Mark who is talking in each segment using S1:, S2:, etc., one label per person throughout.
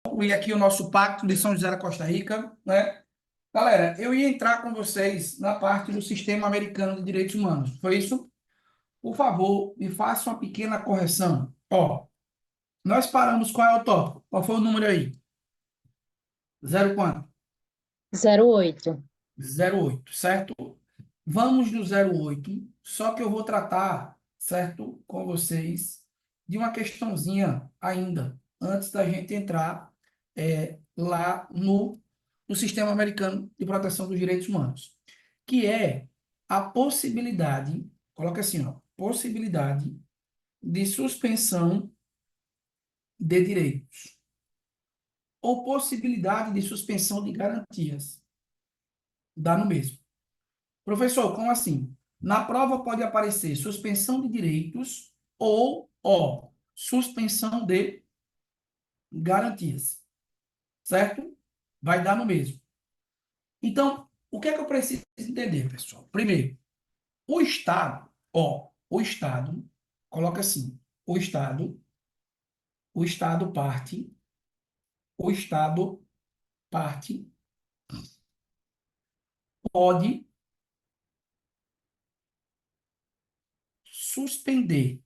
S1: Concluir aqui o nosso pacto de São José da Costa Rica, né? Galera, eu ia entrar com vocês na parte do Sistema Americano de Direitos Humanos. Foi isso? Por favor, me faça uma pequena correção. Ó, nós paramos, qual é o tópico? Qual foi o número aí? Zero quanto?
S2: 08.
S1: 08, certo? Vamos no 08, só que eu vou tratar, certo, com vocês, de uma questãozinha ainda, antes da gente entrar lá no Sistema Americano de Proteção dos Direitos Humanos, que é a possibilidade, coloca assim, ó, possibilidade de suspensão de direitos, ou possibilidade de suspensão de garantias. Dá no mesmo. Professor, como assim? Na prova pode aparecer suspensão de direitos ou, ó, suspensão de garantias, certo? Vai dar no mesmo. Então, o que é que eu preciso entender, pessoal? Primeiro, o Estado, ó, o Estado, coloca assim, o Estado parte, o Estado parte pode suspender,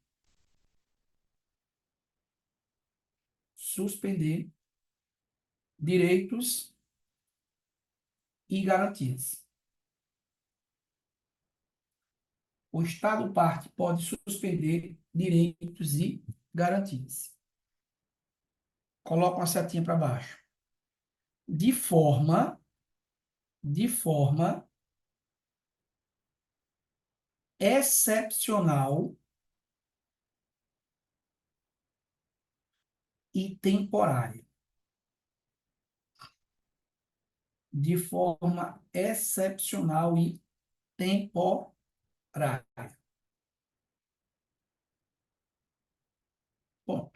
S1: suspender direitos e garantias. O Estado parte pode suspender direitos e garantias. Coloca uma setinha para baixo. De forma, de forma excepcional e temporária. De forma excepcional e temporária. Bom,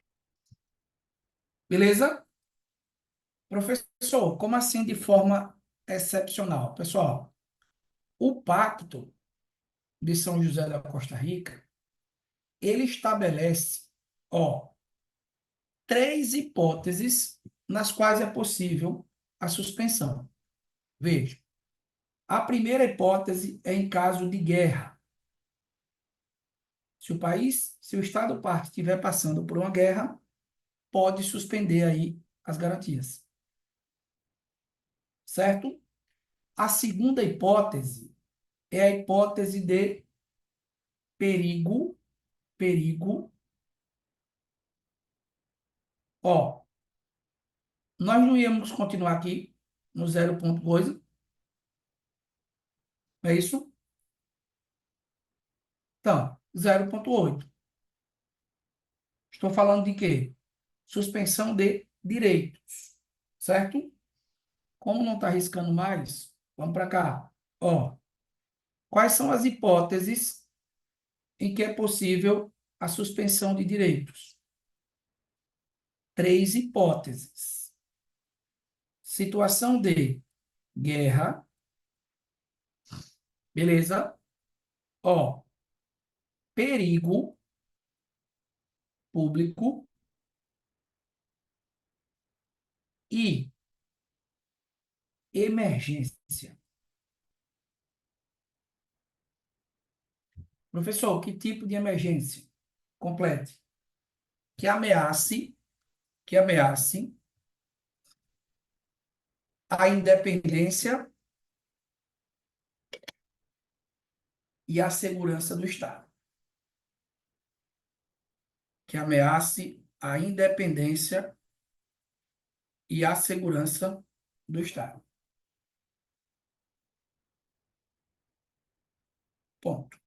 S1: beleza? Professor, como assim de forma excepcional? Pessoal, o Pacto de São José da Costa Rica, ele estabelece, ó, três hipóteses nas quais é possível a suspensão. Veja, a primeira hipótese é em caso de guerra. Se o Estado parte estiver passando por uma guerra, pode suspender aí as garantias. Certo? A segunda hipótese é a hipótese de perigo, perigo. Ó, nós não íamos continuar aqui no zero ponto coisa, é isso? Então, 0,8. Estou falando de quê? Suspensão de direitos, certo? Como não está arriscando mais, vamos para cá. Ó, quais são as hipóteses em que é possível a suspensão de direitos? Três hipóteses. Situação de guerra, beleza? Ó, perigo público e emergência. Professor, que tipo de emergência? Complete. Que ameace, que ameace a independência e a segurança do Estado. Que ameace a independência e a segurança do Estado. Ponto.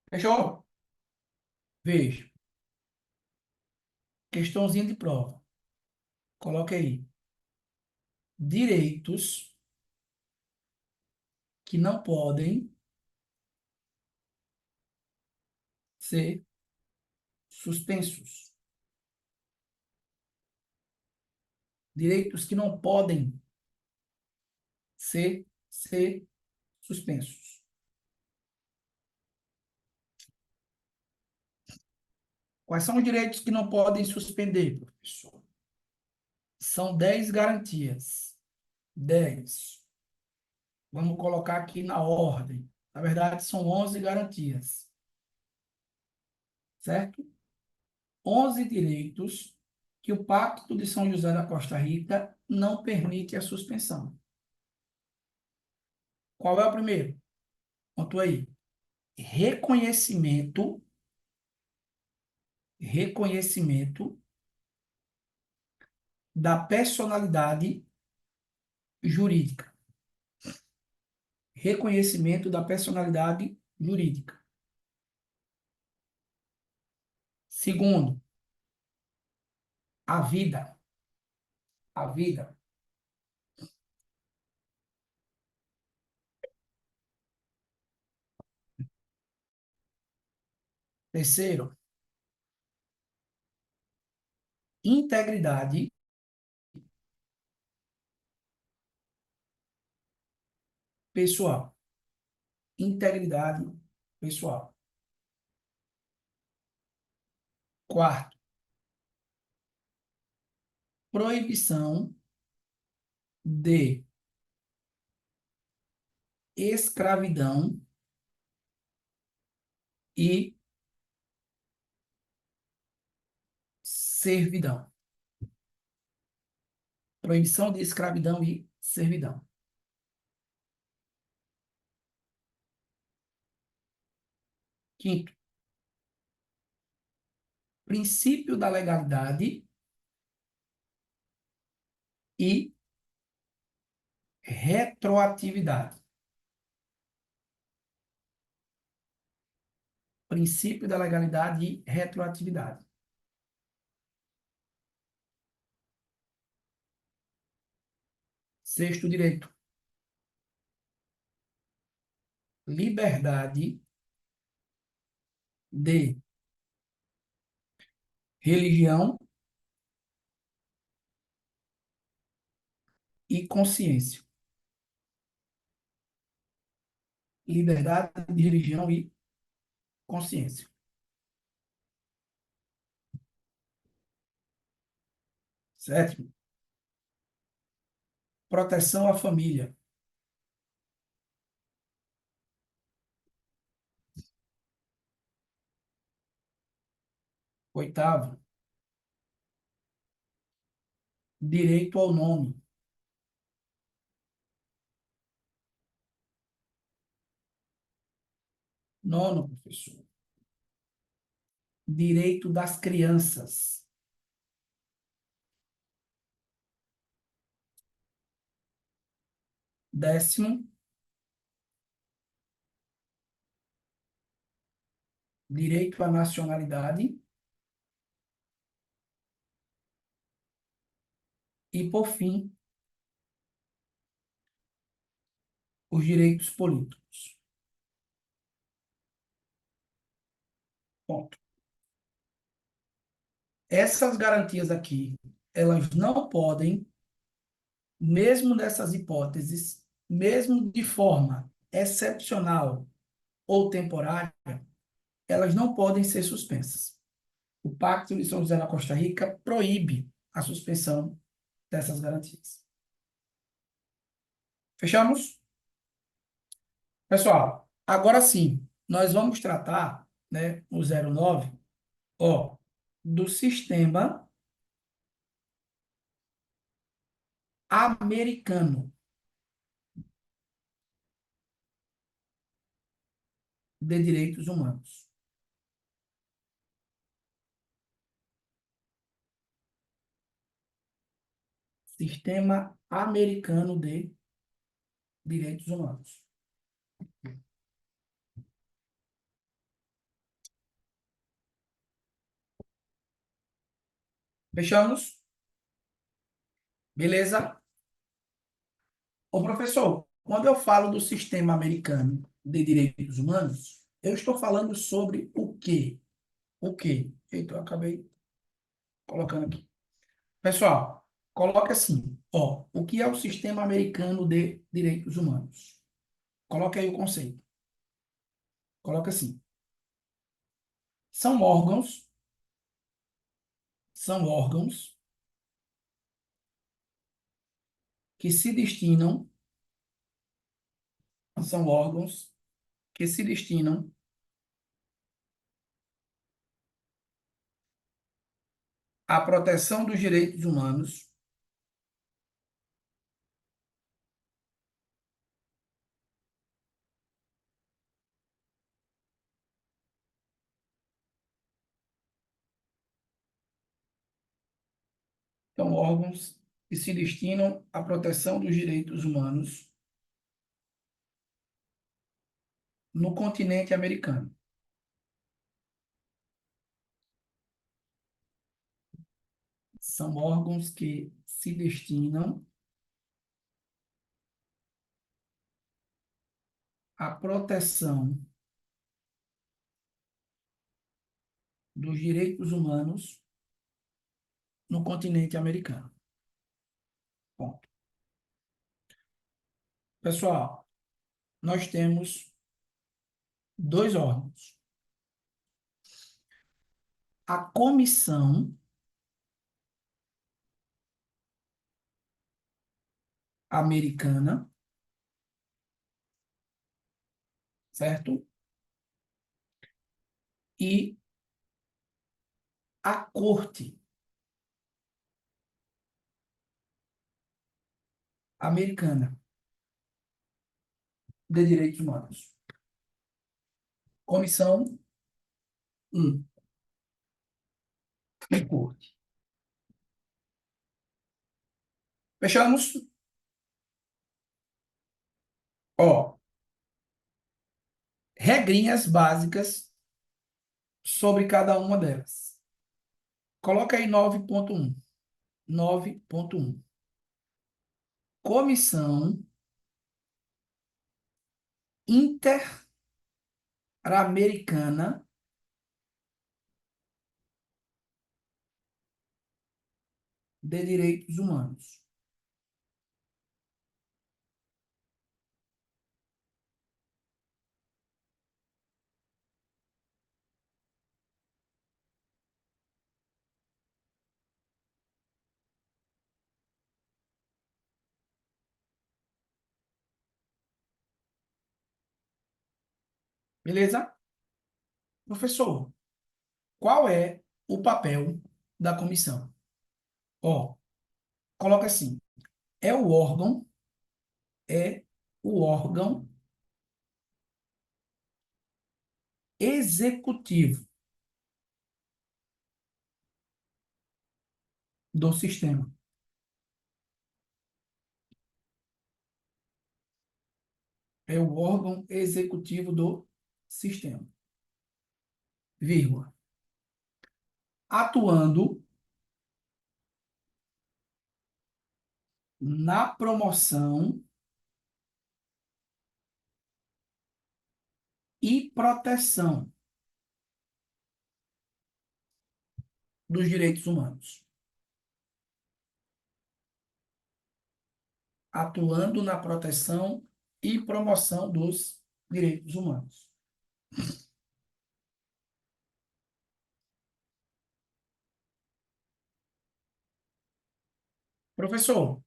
S1: Fechou? Veja. Questãozinha de prova. Coloque aí. Direitos que não podem ser suspensos. Direitos que não podem ser suspensos. Quais são os direitos que não podem suspender, professor? São 10 garantias. 10. Vamos colocar aqui na ordem. Na verdade, são 11 garantias. Certo? 11 direitos que o Pacto de São José da Costa Rica não permite a suspensão. Qual é o primeiro? Ponto aí. Reconhecimento da personalidade jurídica. Reconhecimento da personalidade jurídica. Segundo, a vida. A vida. Terceiro, integridade pessoal. Integridade pessoal. Quarto, proibição de escravidão e servidão. Proibição de escravidão e servidão. Quinto, princípio da legalidade e retroatividade. Princípio da legalidade e retroatividade. Sexto direito, liberdade de religião e consciência. Liberdade de religião e consciência. Sétimo, proteção à família. Oitavo, direito ao nome. Nono, professor, direito das crianças. Décimo, direito à nacionalidade. E, por fim, os direitos políticos. Ponto. Essas garantias aqui, elas não podem, mesmo nessas hipóteses, mesmo de forma excepcional ou temporária, elas não podem ser suspensas. O Pacto de São José da Costa Rica proíbe a suspensão dessas garantias. Fechamos? Pessoal, agora sim, nós vamos tratar, né, o 09, ó, do sistema americano de direitos humanos. Sistema americano de direitos humanos. Fechamos? Beleza? Ô, professor, quando eu falo do sistema americano de direitos humanos, eu estou falando sobre o quê? O quê? Eita, eu acabei colocando aqui. Pessoal, coloque assim, ó, o que é o sistema americano de direitos humanos? Coloque aí o conceito. Coloque assim. São órgãos são órgãos que se destinam, são órgãos que se destinam à proteção dos direitos humanos, são órgãos que se destinam à proteção dos direitos humanos no continente americano. São órgãos que se destinam à proteção dos direitos humanos no continente americano. Bom, pessoal, nós temos dois órgãos. A Comissão Americana, certo? E a Corte Americana de Direitos Humanos. Comissão 1 e Corte. Fechamos? Ó, regrinhas básicas sobre cada uma delas. Coloca aí 9.1. 9.1. Comissão Interamericana de Direitos Humanos. Beleza? Professor, qual é o papel da comissão? Ó, coloca assim: é o órgão, é o órgão executivo do sistema. É o órgão executivo do sistema. Vírgula. Atuando na promoção e proteção dos direitos humanos. Atuando na proteção e promoção dos direitos humanos. Professor,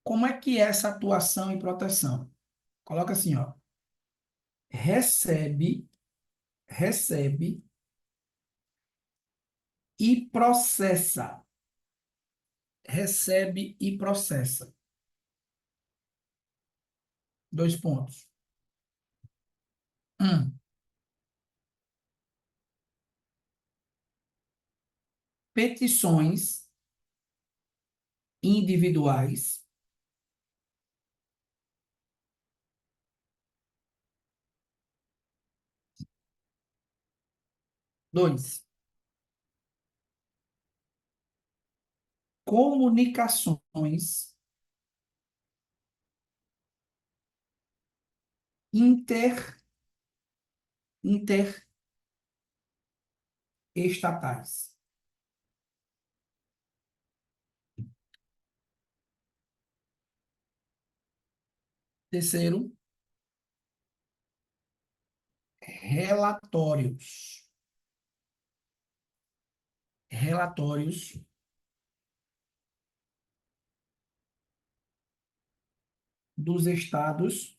S1: como é que é essa atuação e proteção? Coloca assim, ó. Recebe e processa. Recebe e processa. Dois pontos. Petições individuais. Dois, comunicações interestatais. Terceiro, relatórios. relatórios dos estados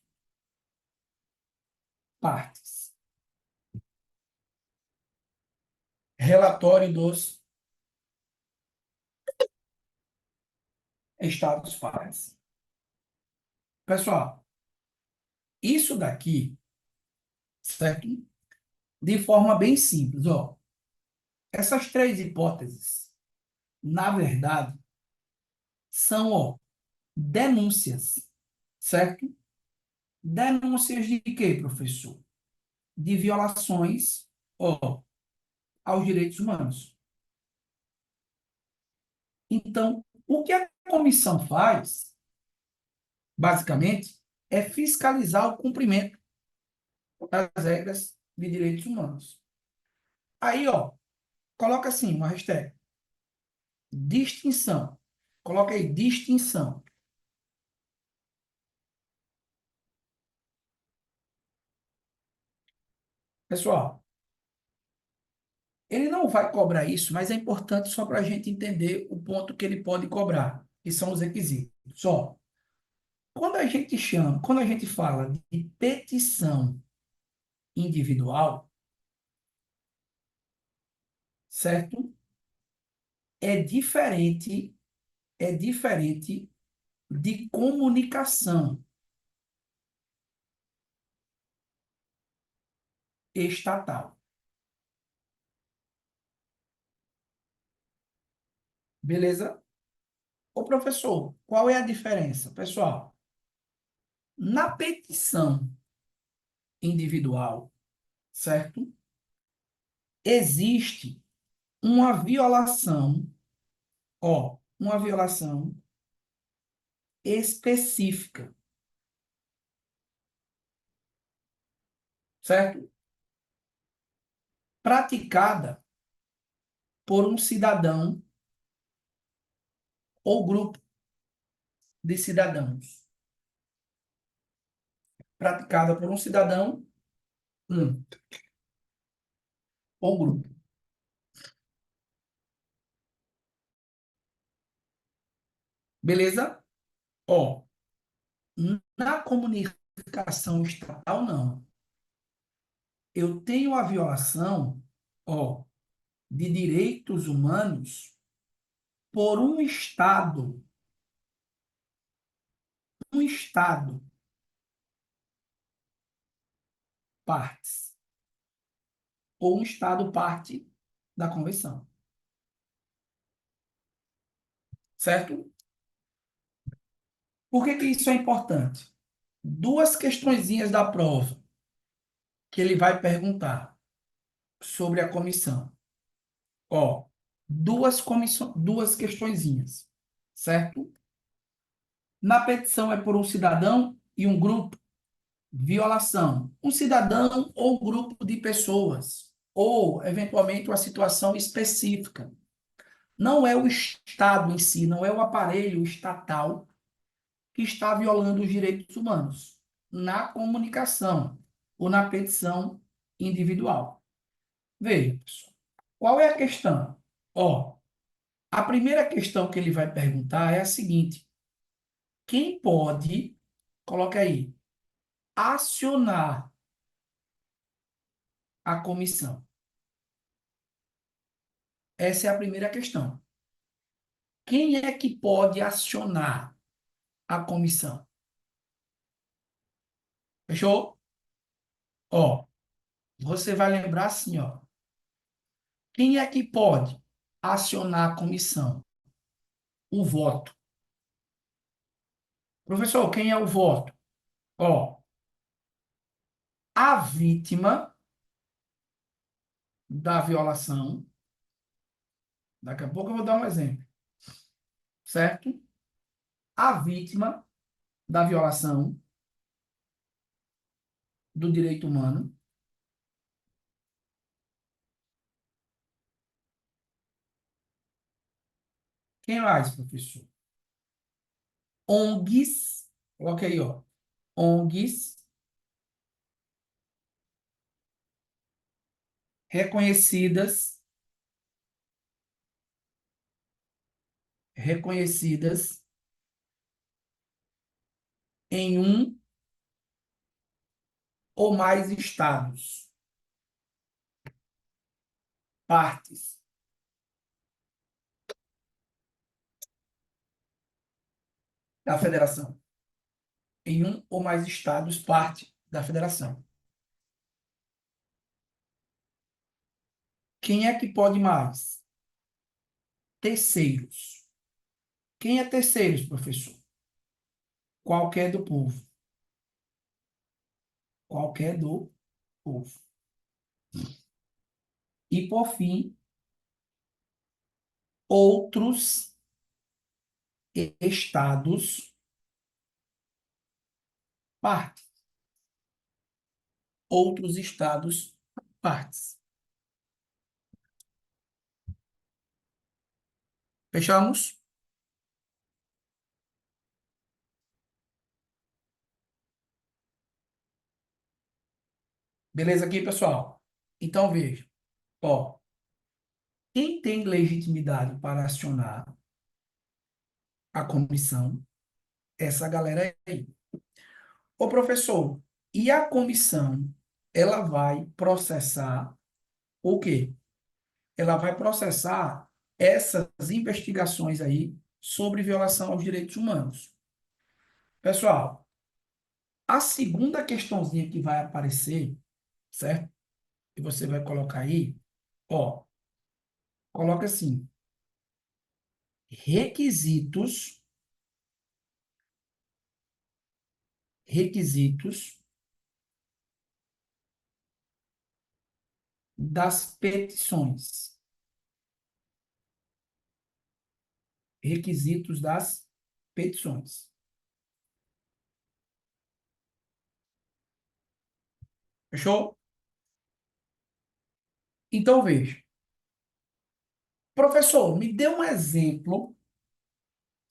S1: partes. Relatório dos estados partes. Pessoal, isso daqui, certo? De forma bem simples, ó. Essas três hipóteses, na verdade, são, ó, denúncias, certo? Denúncias de quê, professor? De violações, ó, aos direitos humanos. Então, o que a comissão faz, basicamente, é fiscalizar o cumprimento das regras de direitos humanos. Aí, ó, coloca assim uma hashtag. Distinção. Coloca aí, distinção. Pessoal, ele não vai cobrar isso, mas é importante só para a gente entender o ponto que ele pode cobrar, que são os requisitos. Só, quando a gente fala de petição individual, certo? É diferente, é diferente de comunicação estatal. Beleza? Ô, professor, qual é a diferença? Pessoal, na petição individual, certo? Existe uma violação, ó, uma violação específica, certo? Praticada por um cidadão ou grupo de cidadãos. Praticada por um cidadão um, ou grupo. Beleza? Ó, na comunicação estatal, não. Eu tenho a violação, ó, de direitos humanos por um Estado, partes, ou um Estado parte da convenção. Certo? Por que que isso é importante? Duas questõezinhas da prova que ele vai perguntar sobre a comissão. Ó, duas questõezinhas, certo? Na petição é por um cidadão e um grupo. Violação. Um cidadão ou grupo de pessoas. Ou, eventualmente, uma situação específica. Não é o Estado em si, não é o aparelho estatal que está violando os direitos humanos na comunicação ou na petição individual. Veja, pessoal, qual é a questão? Ó, a primeira questão que ele vai perguntar é a seguinte: quem pode, coloca aí, acionar a comissão? Essa é a primeira questão. Quem é que pode acionar a comissão? Fechou? Ó, você vai lembrar assim, ó. Quem é que pode acionar a comissão? O voto. Professor, quem é o voto? Ó, a vítima da violação. Daqui a pouco eu vou dar um exemplo, certo? A vítima da violação do direito humano. Quem mais, professor? ONGs, coloca aí, ó. ONGs reconhecidas reconhecidas em um ou mais estados, partes da federação. Em um ou mais estados, parte da federação. Quem é que pode mais? Terceiros. Quem é terceiros, professor? Qualquer do povo. Qualquer do povo. E, por fim, outros estados, partes. Outros estados, partes. Fechamos? Beleza aqui, pessoal? Então, veja. Ó, quem tem legitimidade para acionar a comissão? Essa galera aí. Ô, professor, e a comissão, ela vai processar o quê? Ela vai processar essas investigações aí sobre violação aos direitos humanos. Pessoal, a segunda questãozinha que vai aparecer, certo? Que você vai colocar aí, ó, coloca assim: requisitos, requisitos das petições. Requisitos das petições. Fechou? Então, veja. Professor, me dê um exemplo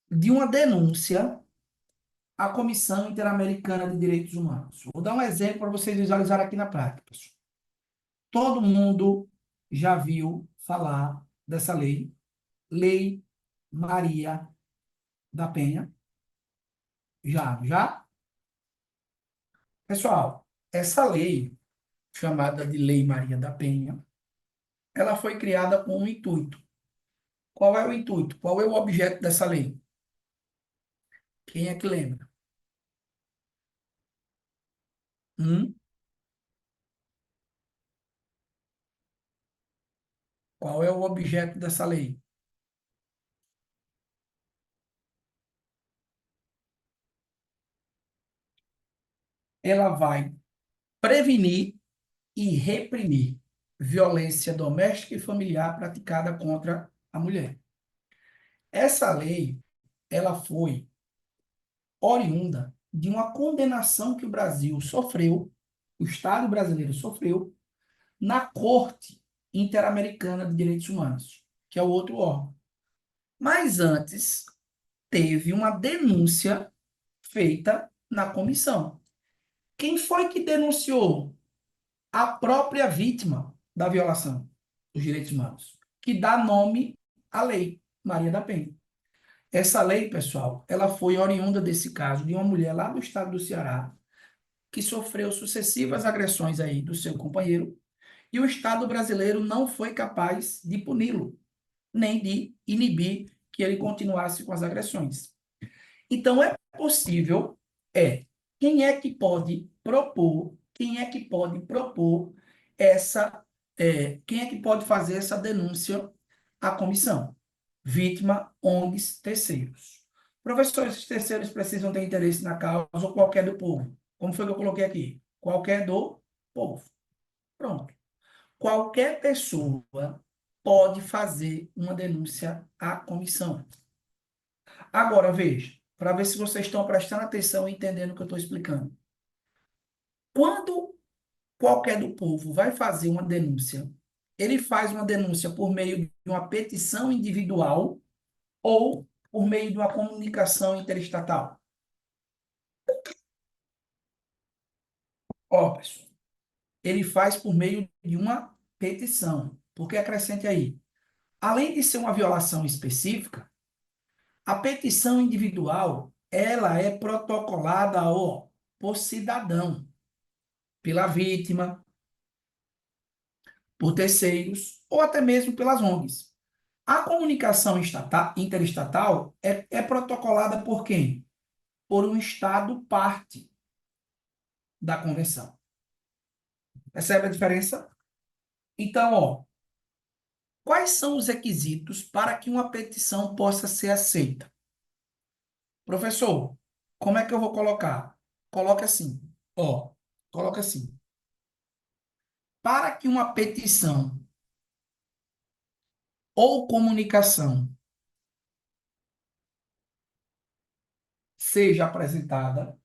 S1: de uma denúncia à Comissão Interamericana de Direitos Humanos. Vou dar um exemplo para vocês visualizarem aqui na prática, pessoal. Todo mundo já viu falar dessa lei, Lei Maria da Penha. Já? Pessoal, essa lei, chamada de Lei Maria da Penha, ela foi criada com um intuito. Qual é o intuito? Qual é o objeto dessa lei? Quem é que lembra? Hum? Qual é o objeto dessa lei? Ela vai prevenir e reprimir violência doméstica e familiar praticada contra a mulher. Essa lei, ela foi oriunda de uma condenação que o Brasil sofreu, o Estado brasileiro sofreu, na Corte Interamericana de Direitos Humanos, que é o outro órgão. Mas antes, teve uma denúncia feita na comissão. Quem foi que denunciou? A própria vítima da violação dos direitos humanos, que dá nome à lei Maria da Penha. Essa lei, pessoal, ela foi oriunda desse caso de uma mulher lá do estado do Ceará que sofreu sucessivas agressões aí do seu companheiro e o Estado brasileiro não foi capaz de puni-lo, nem de inibir que ele continuasse com as agressões. Então, é possível, quem é que pode propor, quem é que pode propor essa, quem é que pode fazer essa denúncia à comissão? Vítima, ONGs, terceiros. Professor, esses terceiros precisam ter interesse na causa ou qualquer do povo. Como foi que eu coloquei aqui? Qualquer do povo. Pronto. Qualquer pessoa pode fazer uma denúncia à comissão. Agora, veja, para ver se vocês estão prestando atenção e entendendo o que eu estou explicando. Quando qualquer do povo vai fazer uma denúncia, ele faz uma denúncia por meio de uma petição individual ou por meio de uma comunicação interestatal. Ó, pessoal, ele faz por meio de uma petição. Porque acrescente aí, além de ser uma violação específica, A petição individual, ela é protocolada, ó, por cidadão, pela vítima, por terceiros ou até mesmo pelas ONGs. A comunicação interestatal é protocolada por quem? Por um Estado parte da convenção. Percebe a diferença? Então, ó, quais são os requisitos para que uma petição possa ser aceita? Professor, como é que eu vou colocar? Coloca assim, ó, coloca assim. Para que uma petição ou comunicação seja apresentada,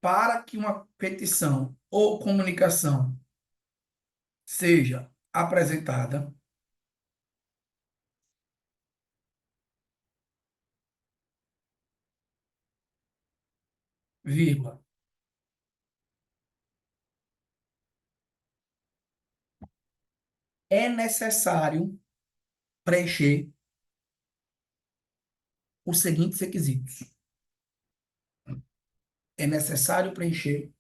S1: para que uma petição ou comunicação seja apresentada, vírgula, é necessário preencher os seguintes requisitos. É necessário preencher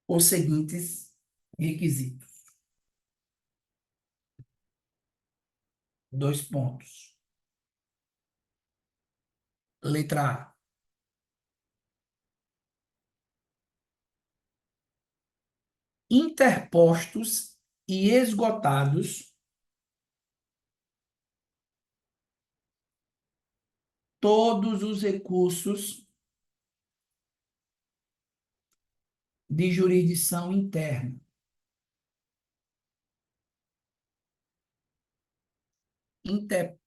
S1: os seguintes requisitos. Dois pontos. Letra A. Interpostos e esgotados todos os recursos de jurisdição interna.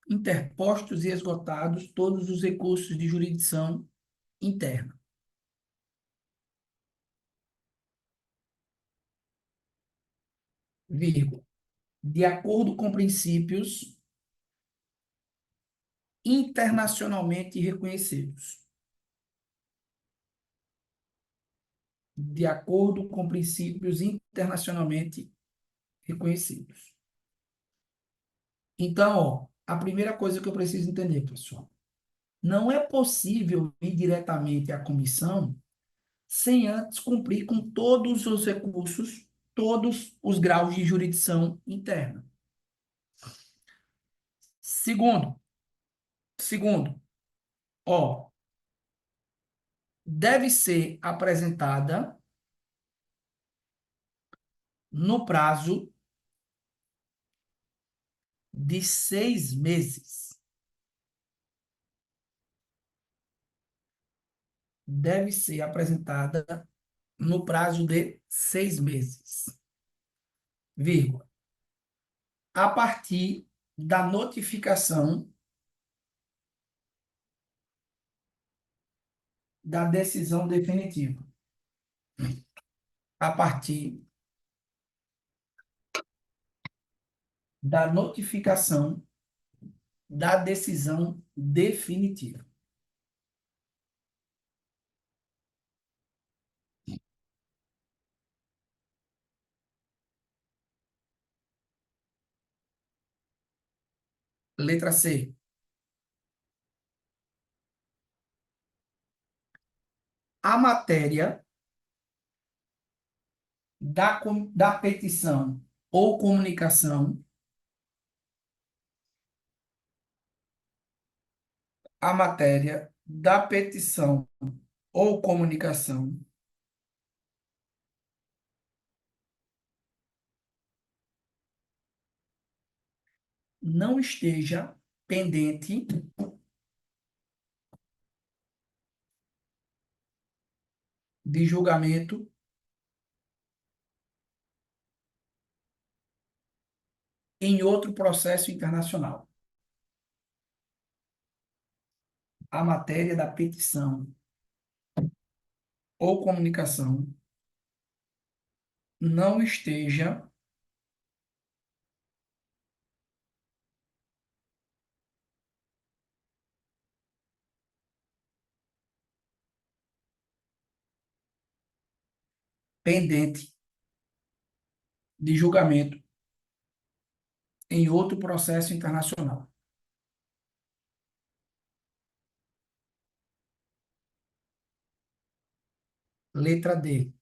S1: Interpostos e esgotados todos os recursos de jurisdição interna. Vírgula. De acordo com princípios internacionalmente reconhecidos. De acordo com princípios internacionalmente reconhecidos. Então, ó, a primeira coisa que eu preciso entender, pessoal, não é possível ir diretamente à comissão sem antes cumprir com todos os recursos, todos os graus de jurisdição interna. Segundo, ó, deve ser apresentada no prazo de 6 meses. Deve ser apresentada no prazo de 6 meses, vírgula, a partir da notificação da decisão definitiva. A partir da notificação da decisão definitiva. Letra C. A matéria da petição ou comunicação, a matéria da petição ou comunicação não esteja pendente de julgamento em outro processo internacional. A matéria da petição ou comunicação não esteja pendente de julgamento em outro processo internacional. Letra D.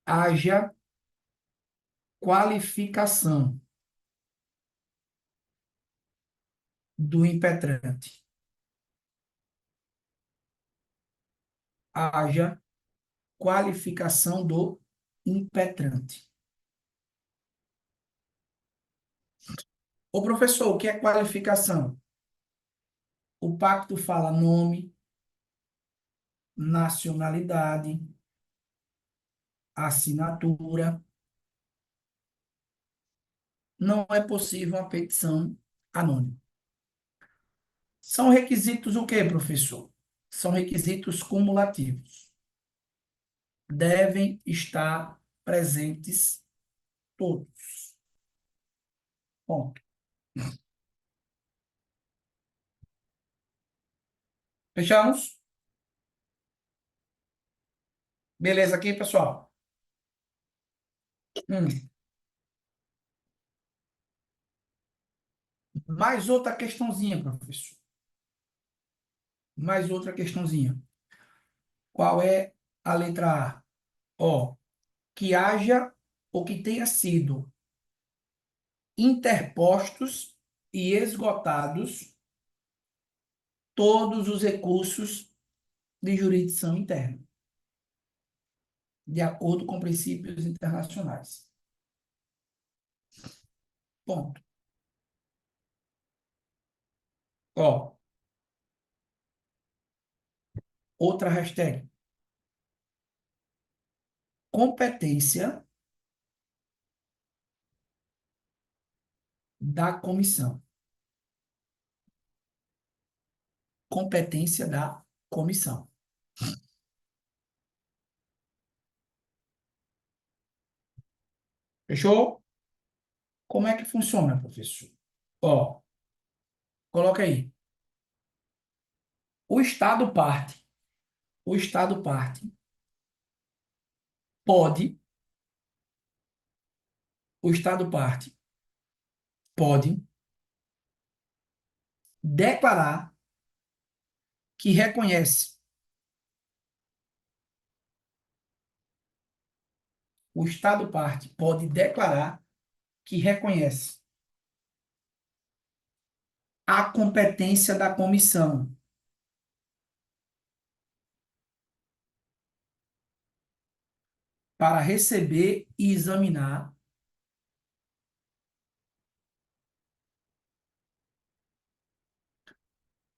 S1: Haja qualificação do impetrante. Haja qualificação do impetrante. Ô, professor, o que é qualificação? O pacto fala nome, nacionalidade, assinatura. Não é possível uma petição anônima. São requisitos o quê, professor? São requisitos cumulativos. Devem estar presentes todos. Ponto. Fechamos? Beleza aqui, pessoal? Hum. Mais outra questãozinha, professor. Mais outra questãozinha. Qual é a letra A? Ó, que haja ou que tenha sido interpostos e esgotados todos os recursos de jurisdição interna, de acordo com princípios internacionais. Ponto. Ó, outra hashtag. Competência da comissão. Competência da comissão. Fechou? Como é que funciona, professor? Ó, coloca aí. O Estado parte. O Estado parte. Pode. O Estado parte. Pode declarar que reconhece. O Estado parte pode declarar que reconhece a competência da comissão para receber e examinar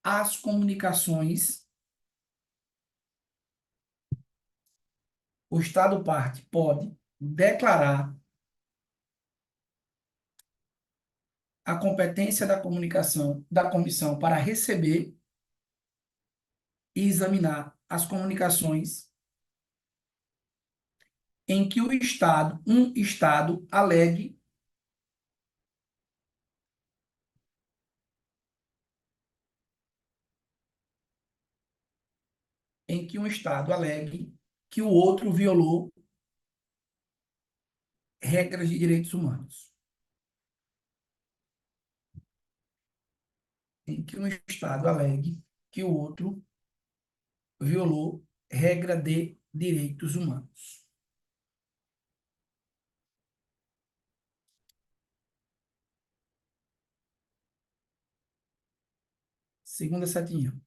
S1: as comunicações. O Estado parte pode declarar a competência da comunicação da comissão para receber e examinar as comunicações em que um Estado alegue que o outro violou regras de direitos humanos. Em que um Estado alegue que o outro violou regra de direitos humanos. Segunda setinha.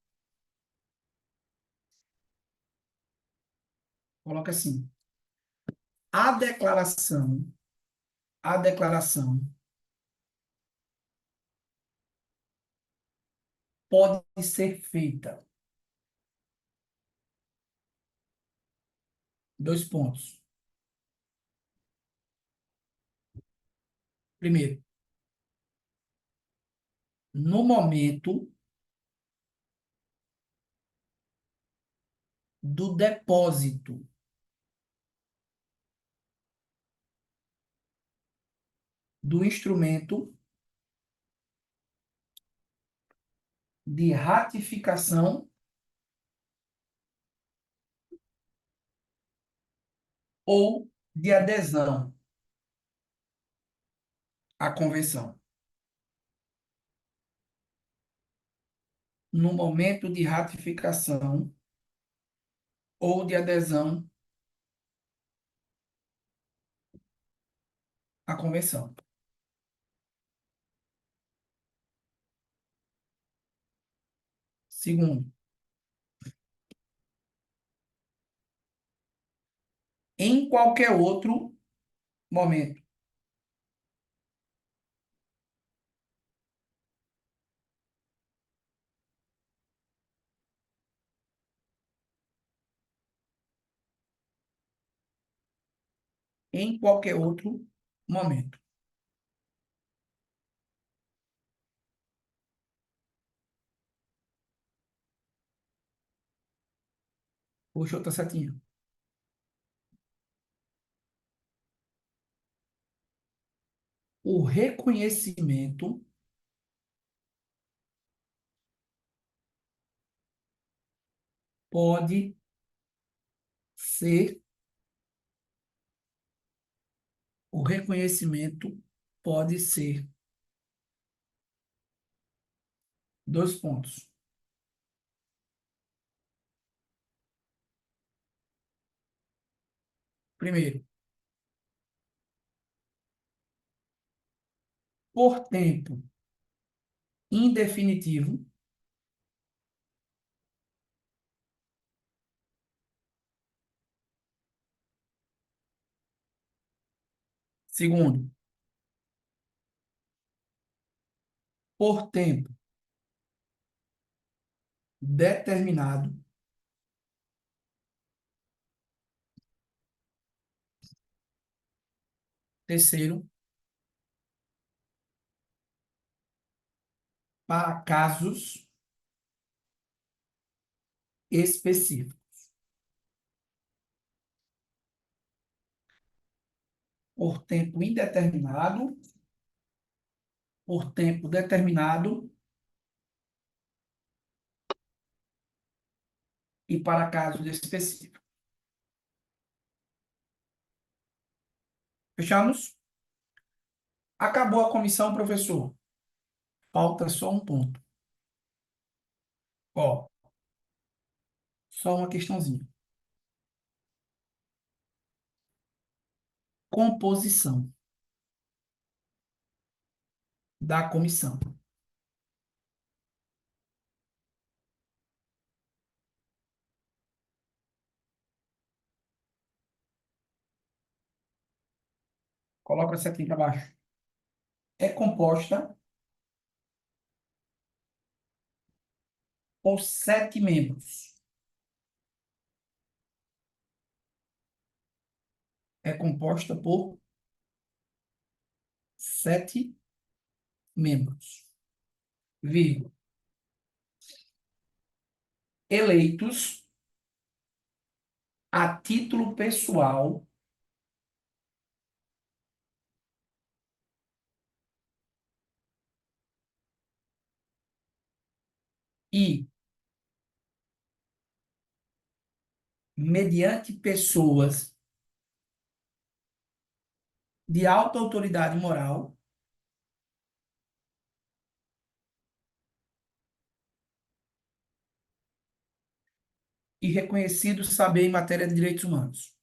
S1: Coloca assim. A declaração pode ser feita. Dois pontos. Primeiro, no momento do depósito do instrumento de ratificação ou de adesão à convenção. No momento de ratificação ou de adesão à convenção. Segundo, em qualquer outro momento. Em qualquer outro momento. Puxa outra setinha. O reconhecimento pode ser, o reconhecimento pode ser, dois pontos. Primeiro, por tempo indefinitivo. Segundo, por tempo determinado. Terceiro, para casos específicos. Por tempo indeterminado, por tempo determinado e para casos específicos. Fechamos? Acabou a comissão, professor. Falta só um ponto. Ó, só uma questãozinha. Composição da comissão. Coloca essa aqui para baixo. É composta por 7 membros. É composta por 7 membros. Vírgula. Eleitos a título pessoal e mediante pessoas de alta autoridade moral e reconhecidos saber em matéria de direitos humanos.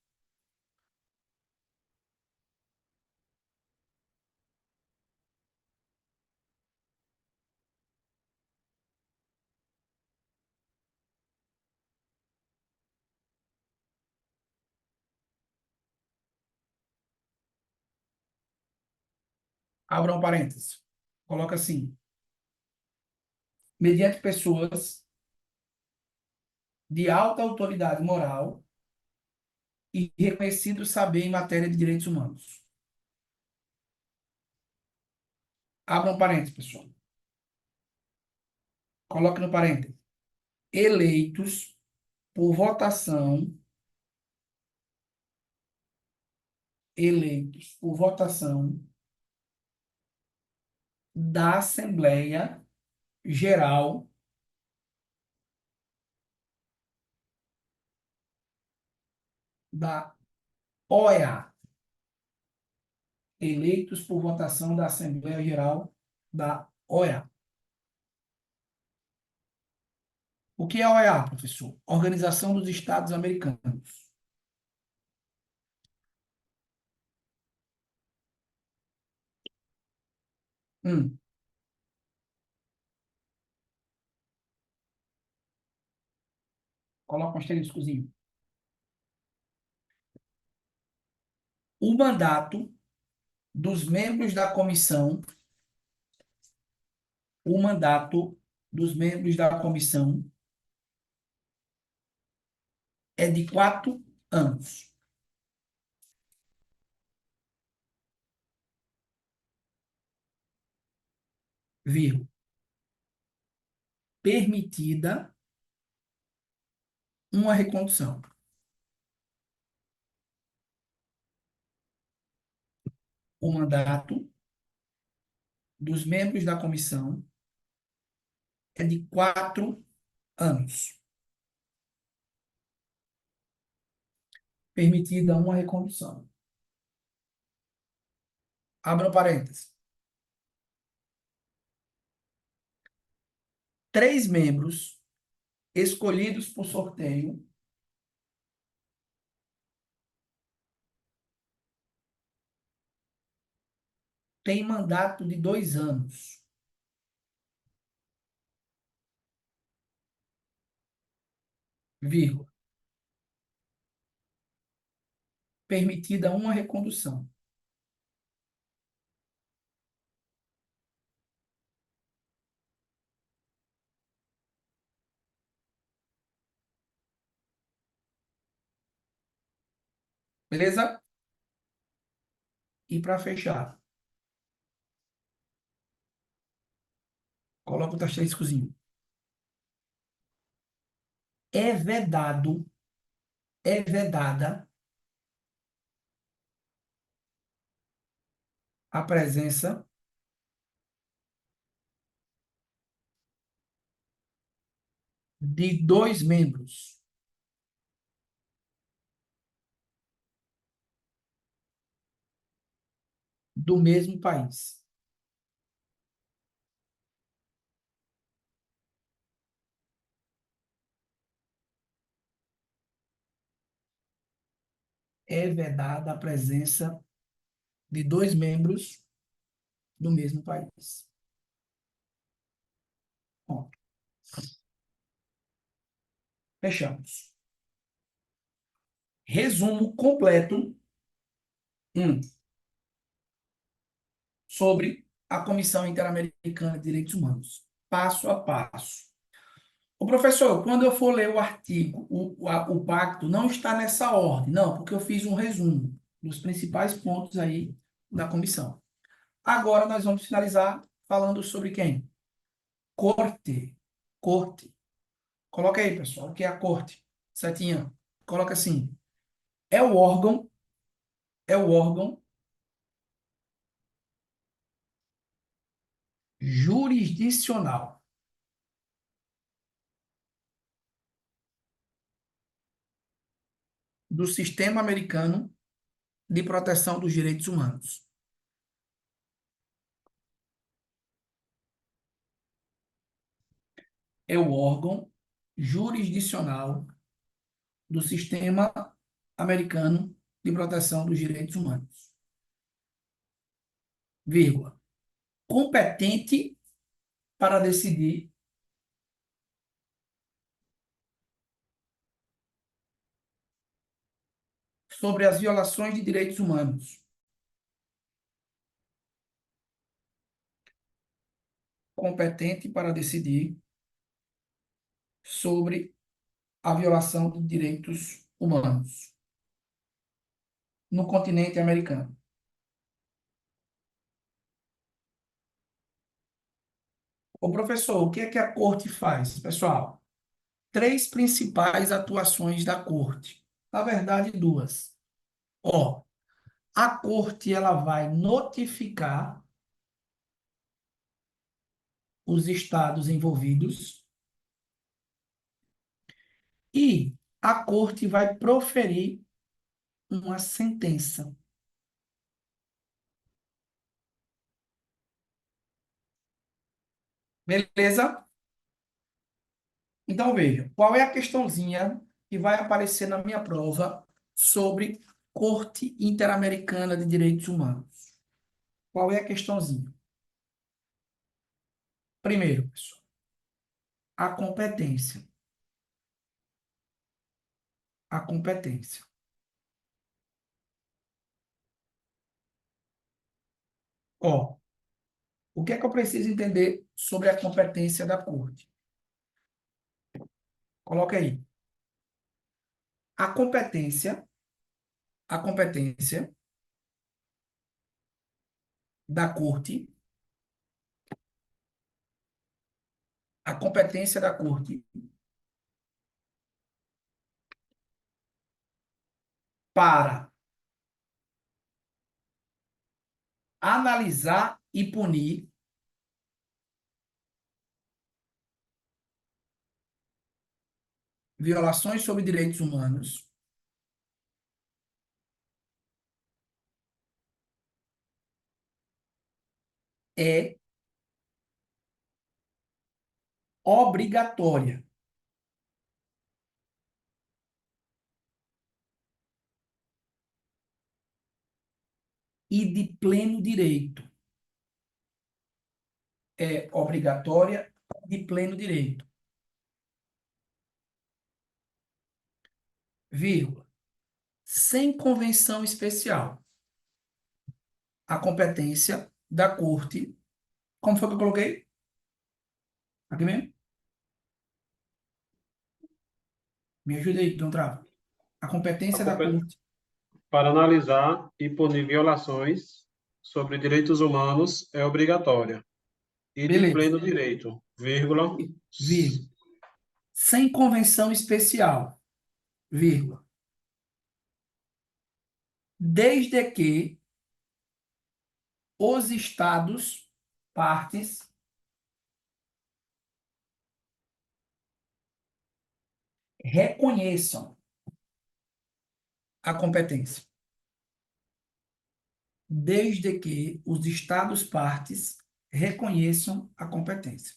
S1: Abra um parênteses. Coloca assim: mediante pessoas de alta autoridade moral e reconhecido saber em matéria de direitos humanos. Abra um parênteses, pessoal. Coloque no parênteses. Eleitos por votação, eleitos por votação da Assembleia Geral da OEA, eleitos por votação da Assembleia Geral da OEA. O que é a OEA, professor? Organização dos Estados Americanos. Um, coloca um asteriscozinho. O mandato dos membros da comissão, o mandato dos membros da comissão é de 4 anos. Vírgula. Permitida uma recondução. O mandato dos membros da comissão é de 4 anos. Permitida uma recondução. Abra parênteses. 3 membros escolhidos por sorteio têm mandato de 2 anos. Vírgula. Permitida uma recondução. Beleza? E para fechar, coloca o asteriscozinho. É vedado, é vedada a presença de 2 membros do mesmo país. É vedada a presença de 2 membros do mesmo país. Ponto. Fechamos. Resumo completo, sobre a Comissão Interamericana de Direitos Humanos, passo a passo. O professor, quando eu for ler o artigo, o pacto não está nessa ordem, não, porque eu fiz um resumo dos principais pontos aí da comissão. Agora nós vamos finalizar falando sobre quem? Corte. Corte. Coloca aí, pessoal, o que é a corte? Setinha. Coloca assim. É o órgão jurisdicional do Sistema Americano de Proteção dos Direitos Humanos. É o órgão jurisdicional do Sistema Americano de Proteção dos Direitos Humanos. Vírgula. Competente para decidir sobre as violações de direitos humanos. Competente para decidir sobre a violação de direitos humanos no continente americano. O professor, o que é que a corte faz? Pessoal, 3 principais atuações da corte. Na verdade, 2. Ó, a corte ela vai notificar os estados envolvidos e a corte vai proferir uma sentença. Beleza? Então, veja, qual é a questãozinha que vai aparecer na minha prova sobre Corte Interamericana de Direitos Humanos? Qual é a questãozinha? Primeiro, pessoal, a competência. A competência. Ó, o que é que eu preciso entender sobre a competência da Corte? Coloca aí. A competência, a competência da Corte, a competência da Corte para analisar e punir violações sobre direitos humanos é obrigatória. E de pleno direito. É obrigatória de pleno direito. Vírgula. Sem convenção especial. A competência da Corte. Como foi que eu coloquei? Aqui mesmo? Me ajuda aí, não trava. A
S3: A
S1: competência da
S3: compe-
S1: Corte.
S3: Para analisar e punir violações sobre direitos humanos é obrigatória e de
S1: Beleza.
S3: pleno direito, vírgula,
S1: Vírgula. Sem convenção especial. Vírgula. Desde que os estados partes reconheçam a competência. Desde que os estados partes reconheçam a competência.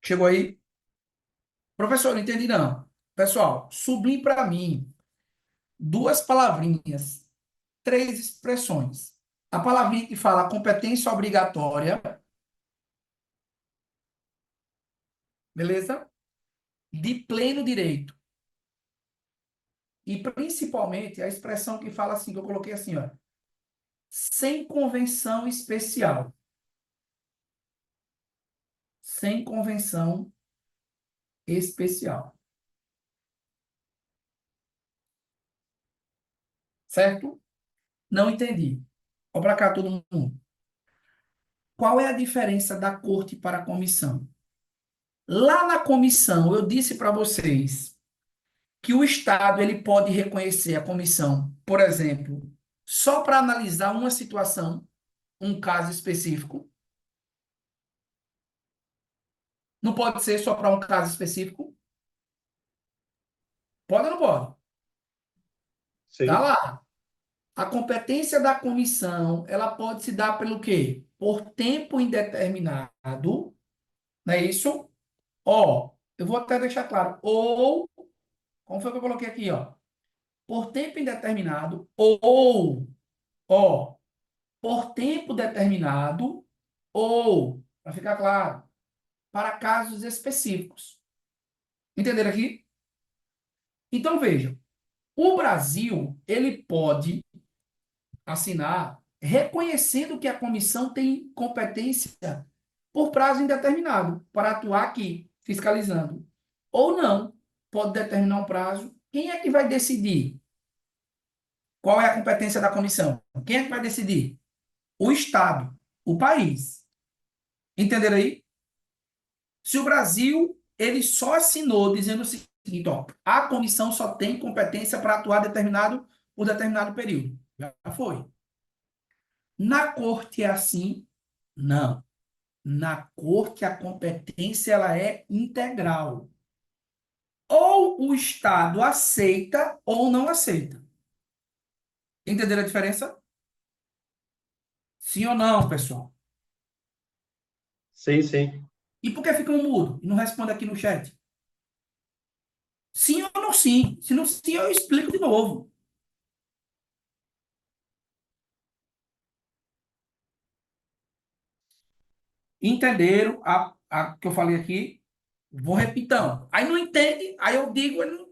S1: Chegou aí? Professor, não entendi não. Pessoal, sublinhe para mim duas palavrinhas, três expressões. A palavrinha que fala competência obrigatória, beleza? De pleno direito. E principalmente a expressão que fala assim, que eu coloquei assim, ó, sem convenção especial. Sem convenção especial. Certo? Não entendi. Olha para cá todo mundo. Qual é a diferença da corte para a comissão? Lá na comissão, eu disse para vocês que o Estado ele pode reconhecer a comissão, por exemplo, só para analisar uma situação, um caso específico. Não pode ser só para um caso específico. Pode ou não pode? Tá
S3: sim,
S1: lá. A competência da comissão, ela pode se dar pelo quê? Por tempo indeterminado, não é isso? Ó, eu vou até deixar claro. Ou, como foi que eu coloquei aqui, ó? Por tempo indeterminado, ou, ó, por tempo determinado, ou, para ficar claro, para casos específicos. Entenderam aqui? Então, vejam, o Brasil, ele pode assinar reconhecendo que a comissão tem competência por prazo indeterminado para atuar aqui, fiscalizando. Ou não, pode determinar um prazo. Quem é que vai decidir qual é a competência da comissão? Quem é que vai decidir? O Estado, o país. Entenderam aí? Se o Brasil ele só assinou dizendo o seguinte, ó, a comissão só tem competência para atuar por determinado período. Já foi. Na corte é assim? Não. Na corte a competência ela é integral. Ou o Estado aceita ou não aceita. Entenderam a diferença? Sim ou não, pessoal?
S3: Sim, sim.
S1: E por que ficam mudo e não responde aqui no chat? Sim ou não sim? Se não sim, eu explico de novo. Entenderam a que eu falei aqui? Vou repitando. Aí não entende, aí eu digo, eu não,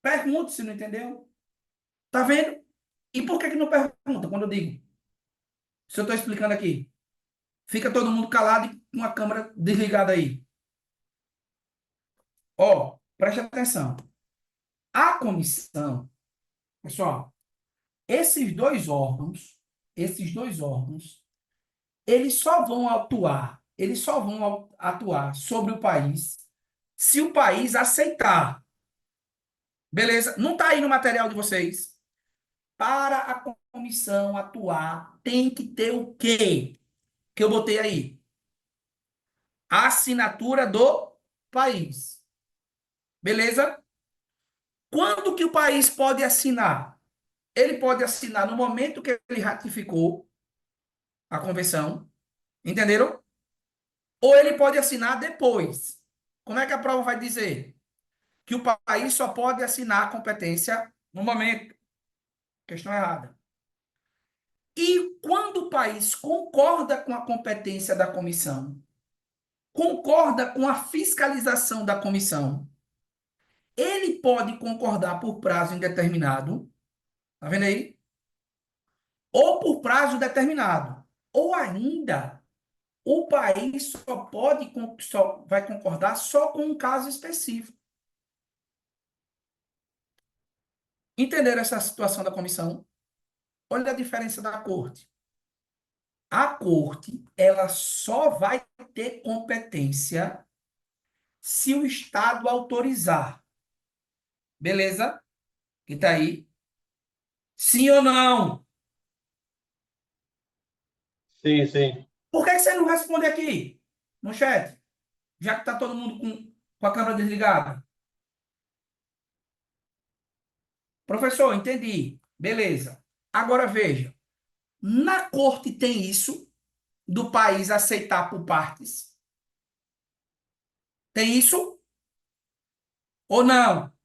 S1: pergunto se não entendeu. Tá vendo? E por que que não pergunta quando eu digo? Se eu estou explicando aqui. Fica todo mundo calado e com a câmera desligada aí. Ó, preste atenção. A comissão, pessoal, esses dois órgãos, eles só vão atuar sobre o país se o país aceitar. Beleza? Não está aí no material de vocês. Para a comissão atuar, tem que ter o quê? Que eu botei aí. A assinatura do país. Beleza? Quando que o país pode assinar? Ele pode assinar no momento que ele ratificou a convenção. Entenderam? Ou ele pode assinar depois. Como é que a prova vai dizer? Que o país só pode assinar a competência no momento. Questão errada. E quando o país concorda com a competência da comissão, concorda com a fiscalização da comissão, ele pode concordar por prazo indeterminado, tá vendo aí? Ou por prazo determinado. Ou ainda, o país só vai concordar só com um caso específico. Entenderam essa situação da comissão? Olha a diferença da corte. A corte, ela só vai ter competência se o Estado autorizar. Beleza? Que tá aí? Sim ou não?
S3: Sim, sim.
S1: Por que você não responde aqui no chat? Já que tá todo mundo com a câmera desligada. Professor, entendi. Beleza. Agora veja. Na corte tem isso do país aceitar por partes? Tem isso ou não?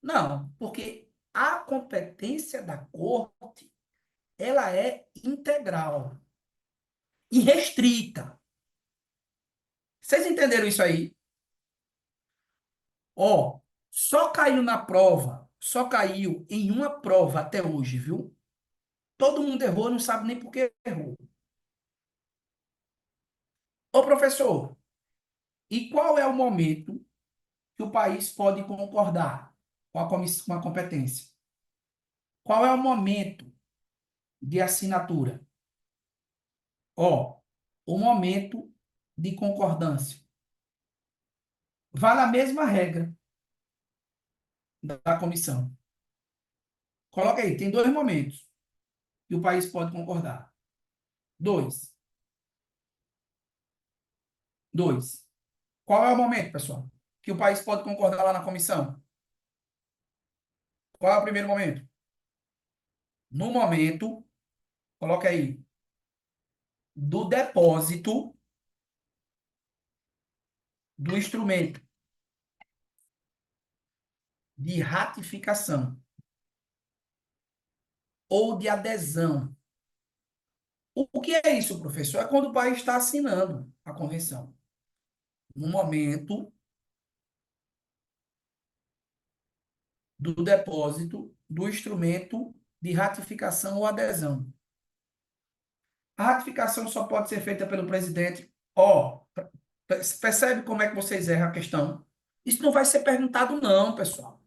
S1: Não, porque a competência da corte, ela é integral e restrita. Vocês entenderam isso aí? Ó, só caiu em uma prova até hoje, viu? Todo mundo errou, não sabe nem por que errou. Ô, professor, e qual é o momento que o país pode concordar com a competência? Qual é o momento de assinatura? Ó, o momento de concordância. Vale a mesma regra da comissão. Coloca aí, tem dois momentos que o país pode concordar. Dois. Dois. Qual é o momento, pessoal, que o país pode concordar lá na comissão? Qual é o primeiro momento? No momento, coloca aí, do depósito do instrumento de ratificação ou de adesão. O que é isso, professor? É quando o país está assinando a convenção. No momento do depósito do instrumento de ratificação ou adesão. A ratificação só pode ser feita pelo presidente. Ó, percebe como é que vocês erram a questão? Isso não vai ser perguntado, não, pessoal.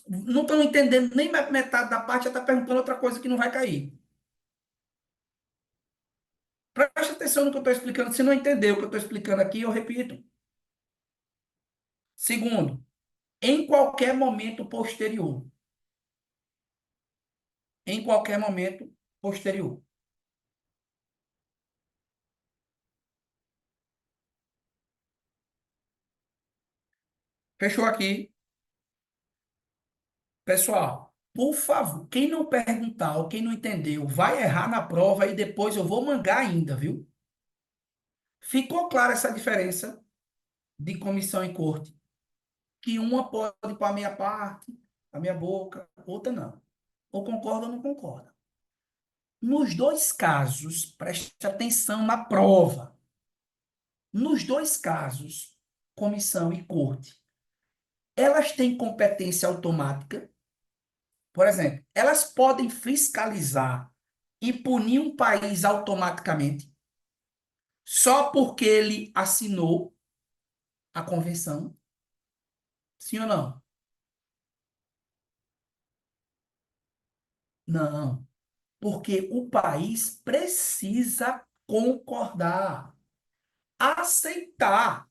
S1: Não estão entendendo nem metade da parte, já está perguntando outra coisa que não vai cair. Preste atenção no que eu estou explicando. Se não entendeu o que eu estou explicando aqui, eu repito. Segundo, em qualquer momento posterior. Em qualquer momento posterior. Fechou aqui? Pessoal, por favor, quem não perguntar ou quem não entendeu, vai errar na prova e depois eu vou mangar ainda, viu? Ficou clara essa diferença de comissão e corte? Que uma pode ir para a minha parte, a minha boca, outra não. Ou concorda ou não concorda. Nos dois casos, preste atenção na prova. Nos dois casos, comissão e corte, elas têm competência automática. Por exemplo, elas podem fiscalizar e punir um país automaticamente só porque ele assinou a convenção? Sim ou não? Não, porque o país precisa concordar, aceitar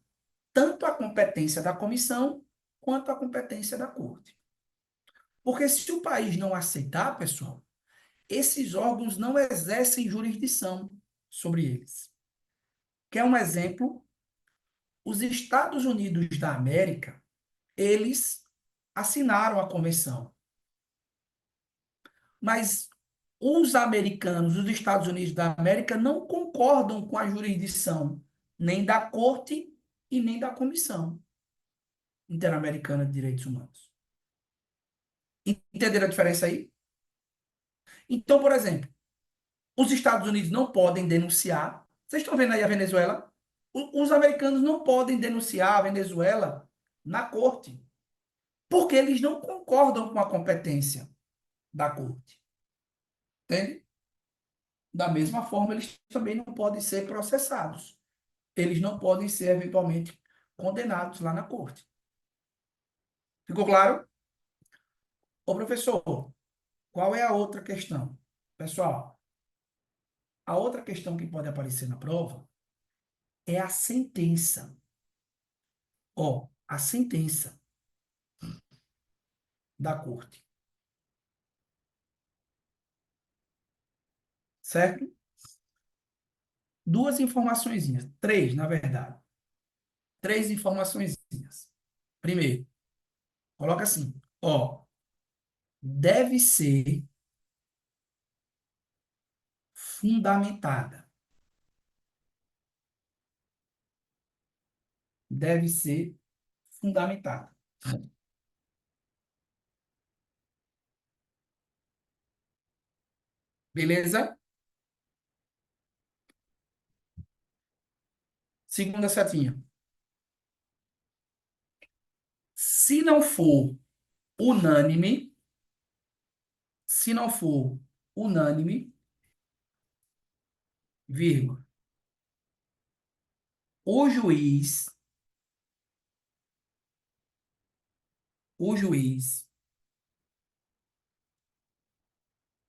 S1: tanto a competência da comissão quanto a competência da corte. Porque se o país não aceitar, pessoal, esses órgãos não exercem jurisdição sobre eles. Quer um exemplo? Os Estados Unidos da América, eles assinaram a convenção, mas os americanos, os Estados Unidos da América, não concordam com a jurisdição nem da Corte e nem da Comissão Interamericana de Direitos Humanos. Entenderam a diferença aí? Então, por exemplo, os Estados Unidos não podem denunciar. Vocês estão vendo aí a Venezuela? Os americanos não podem denunciar a Venezuela na corte, porque eles não concordam com a competência da corte. Entende? Da mesma forma, eles também não podem ser processados. Eles não podem ser, eventualmente, condenados lá na corte. Ficou claro? Ô, professor, qual é a outra questão? Pessoal, a outra questão que pode aparecer na prova é a sentença. Ó, a sentença da corte. Certo? Duas informaçõezinhas. Três, na verdade. Três informaçõezinhas. Primeiro, coloca assim, ó, deve ser fundamentada. Deve ser fundamentada. Beleza? Segunda setinha. Se não for unânime, se não for unânime, vírgula, o juiz, o juiz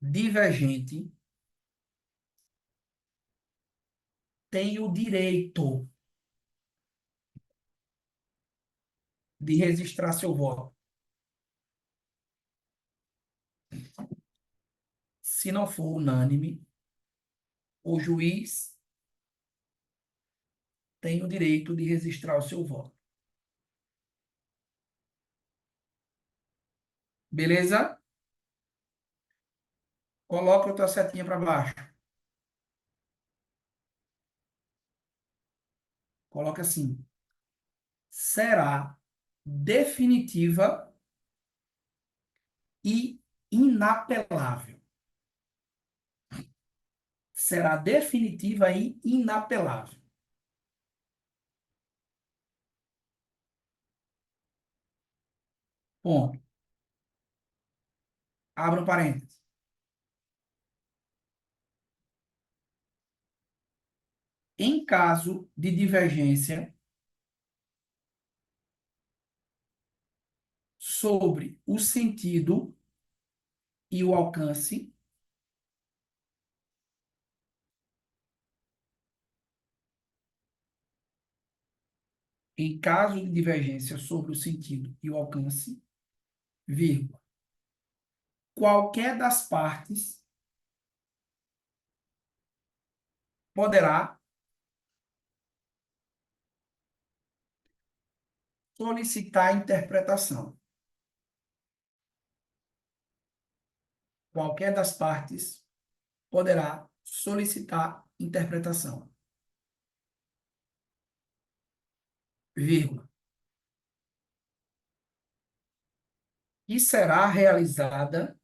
S1: divergente tem o direito de registrar seu voto. Se não for unânime, o juiz tem o direito de registrar o seu voto. Beleza? Coloca outra setinha para baixo. Coloca assim. Será definitiva e inapelável. Será definitiva e inapelável. Ponto. Abra um parênteses. Em caso de divergência sobre o sentido e o alcance, em caso de divergência sobre o sentido e o alcance, vírgula, qualquer das partes poderá solicitar interpretação. Qualquer das partes poderá solicitar interpretação. Vírgula. E será realizada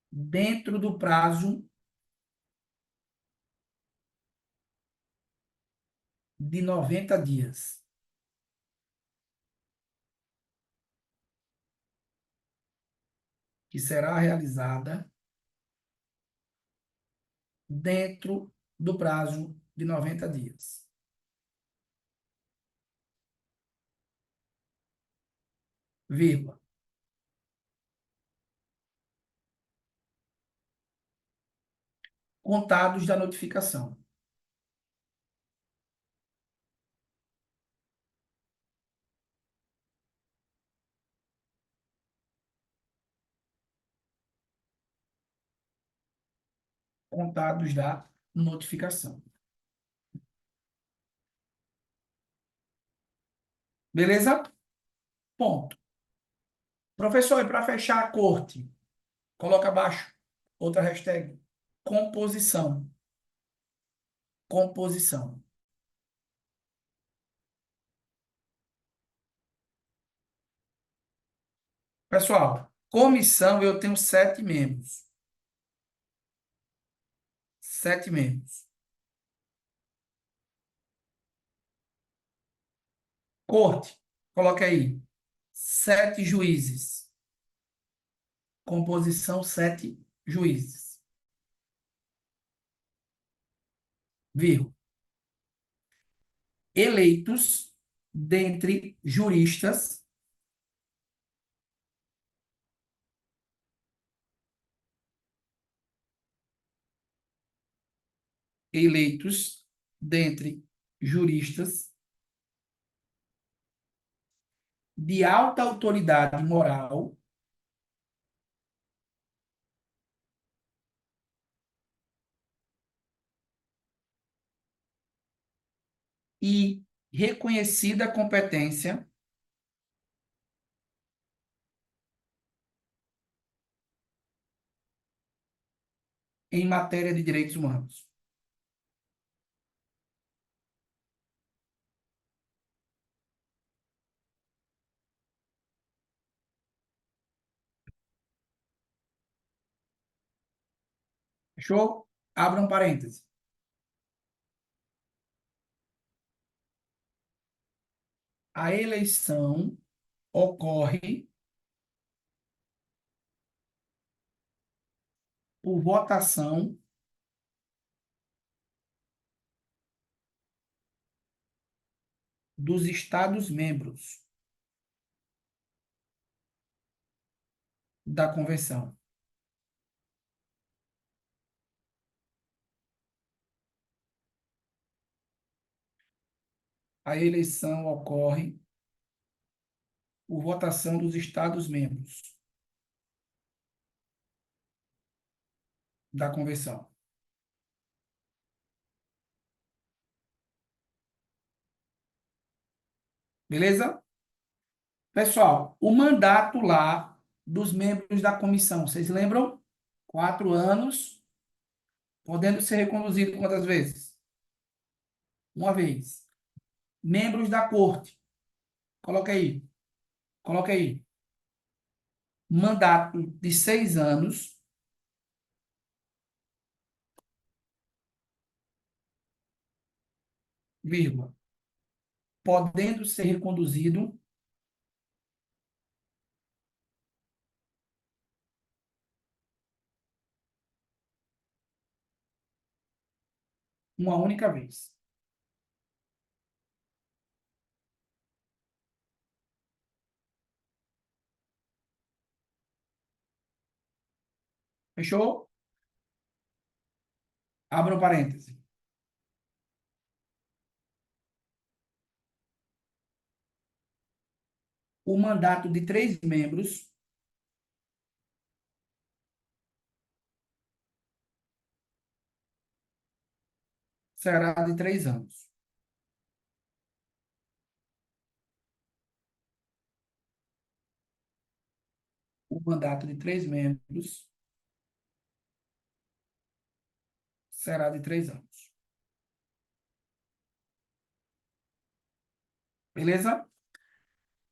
S1: dentro do prazo de 90 dias. Que será realizada dentro do prazo de 90 dias. Vírgula. Contados da notificação. Contados da notificação. Beleza? Ponto. Professor, e para fechar a corte, coloca abaixo outra hashtag. Composição. Composição. Pessoal, comissão eu tenho 7 membros. 7 membros. Corte, coloca aí. 7 juízes. Composição, 7 juízes. Vírgula. Eleitos dentre juristas eleitos dentre juristas de alta autoridade moral e reconhecida competência em matéria de direitos humanos. Fechou? Abra um parêntese. A eleição ocorre por votação dos Estados-membros da Convenção. A eleição ocorre por votação dos Estados-membros da Convenção. Beleza? Pessoal, o mandato lá dos membros da comissão, vocês lembram? 4 anos, podendo ser reconduzido quantas vezes? Uma vez. Membros da corte, coloca aí. Coloca aí. Mandato de 6 anos, vírgula, podendo ser reconduzido uma única vez. Fechou? Abra um parêntese. O mandato de 3 membros será de 3 anos. O mandato de 3 membros será de 3 anos. Beleza?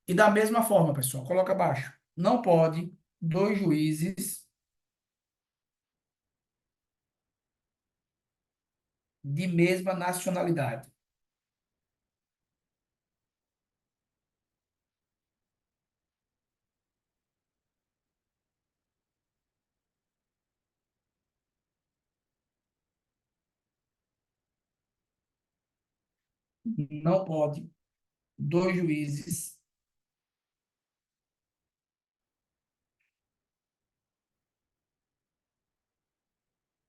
S1: E da mesma forma, pessoal, coloca abaixo. Não pode 2 juízes de mesma nacionalidade. Não pode 2 juízes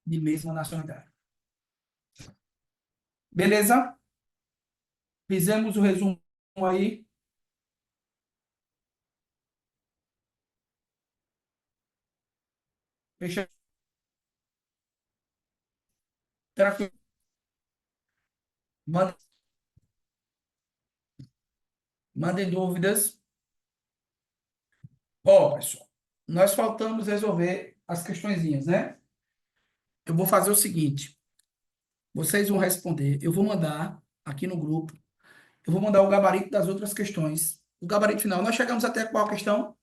S1: de mesma nacionalidade. Beleza? Fizemos o resumo aí. Fecha. Tranquilo. Mandem dúvidas. Ó, pessoal, nós faltamos resolver as questõezinhas, né? Eu vou fazer o seguinte: vocês vão responder, eu vou mandar aqui no grupo, eu vou mandar o gabarito das outras questões. O gabarito final. Nós chegamos até qual questão?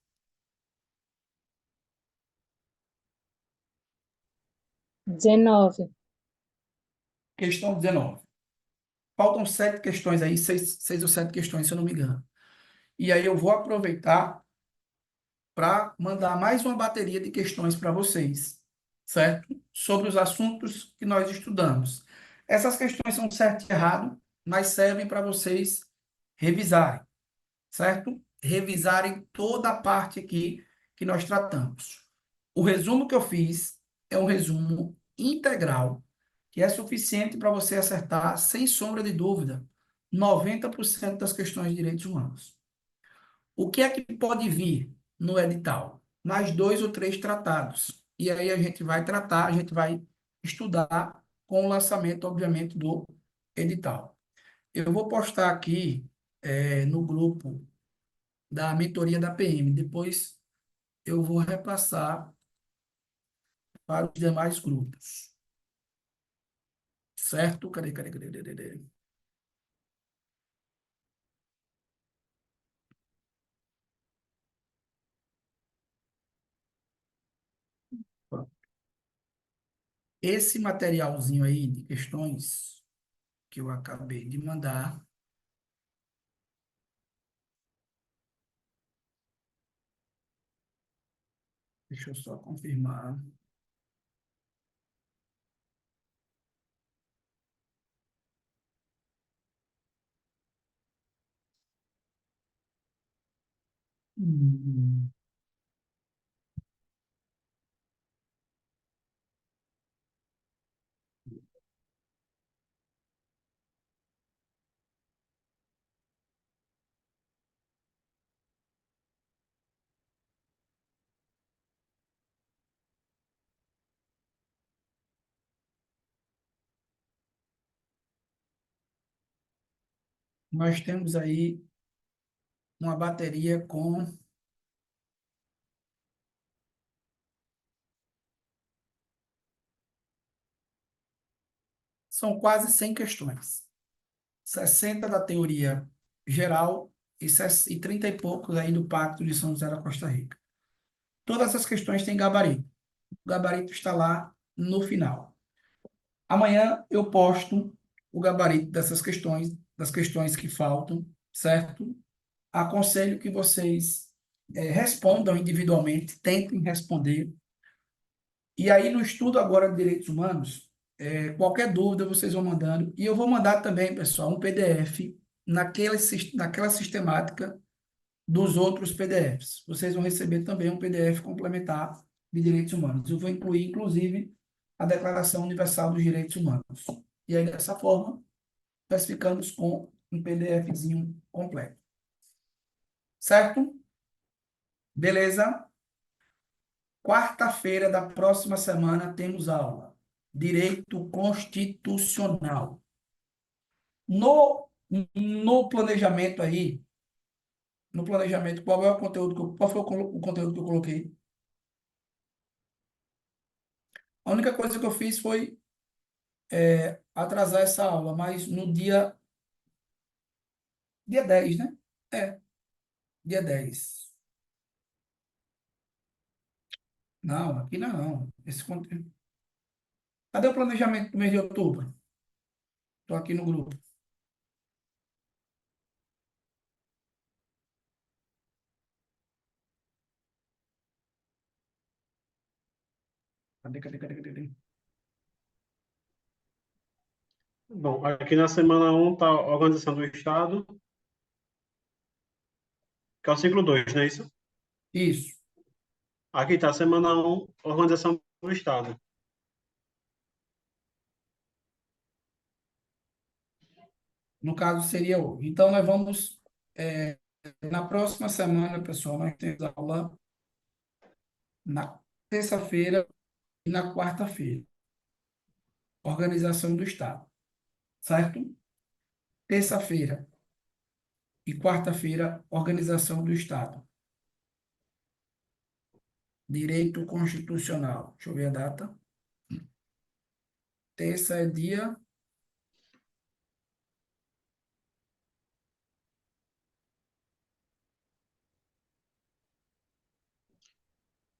S2: 19.
S1: Questão 19. Faltam 7 questões aí, 6 ou 7 questões, se eu não me engano. E aí eu vou aproveitar para mandar mais uma bateria de questões para vocês, certo? Sobre os assuntos que nós estudamos. Essas questões são certo e errado, mas servem para vocês revisarem, certo? Revisarem toda a parte aqui que nós tratamos. O resumo que eu fiz é um resumo integral, que é suficiente para você acertar, sem sombra de dúvida, 90% das questões de direitos humanos. O que é que pode vir no edital? Mais 2 ou 3 tratados. E aí a gente vai tratar, a gente vai estudar com o lançamento, obviamente, do edital. Eu vou postar aqui no grupo da mentoria da PM. Depois eu vou repassar para os demais grupos. Certo? Cadê? Pronto. Esse materialzinho aí de questões que eu acabei de mandar, deixa eu só confirmar. Hum. Nós temos aí uma bateria com. São quase 100 questões. 60 da teoria geral e 30 e poucos aí do Pacto de São José da Costa Rica. Todas essas questões têm gabarito. O gabarito está lá no final. Amanhã eu posto o gabarito dessas questões, das questões que faltam, certo? Aconselho que vocês respondam individualmente, tentem responder. E aí, no estudo agora de direitos humanos, qualquer dúvida vocês vão mandando. E eu vou mandar também, pessoal, um PDF naquela sistemática dos outros PDFs. Vocês vão receber também um PDF complementar de direitos humanos. Eu vou incluir, inclusive, a Declaração Universal dos Direitos Humanos. E aí, dessa forma, nós ficamos com um PDFzinho completo. Certo? Beleza? Quarta-feira da próxima semana temos aula. Direito Constitucional. No planejamento aí, no planejamento, qual é o conteúdo qual foi o conteúdo que eu coloquei? A única coisa que eu fiz foi atrasar essa aula, mas no dia 10, né? É, dia 10. Não, aqui não. Esse conteúdo. Cadê o planejamento do mês de outubro? Estou aqui no grupo. Cadê?
S3: Bom, aqui na semana 1 está a Organização do Estado, que é o ciclo 2, não é isso?
S1: Isso.
S3: Aqui está a semana 1, Organização do Estado.
S1: No caso, seria hoje. Então, nós vamos. Na próxima semana, pessoal, nós temos aula na terça-feira e na quarta-feira. Organização do Estado. Certo? Terça-feira e quarta-feira, organização do Estado. Direito constitucional. Deixa eu ver a data. Terça é dia.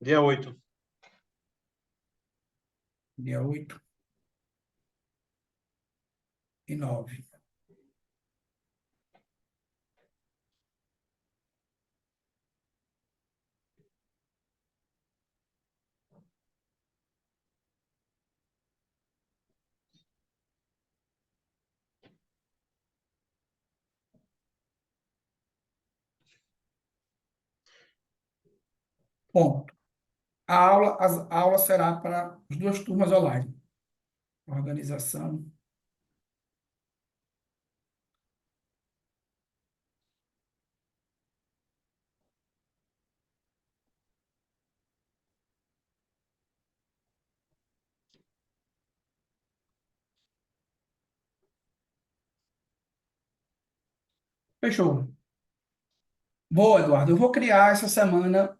S3: Dia 8.
S1: Dia 8 e 9. Ponto. A aula será para as duas turmas online. Organização. Fechou. Boa, Eduardo. Eu vou criar essa semana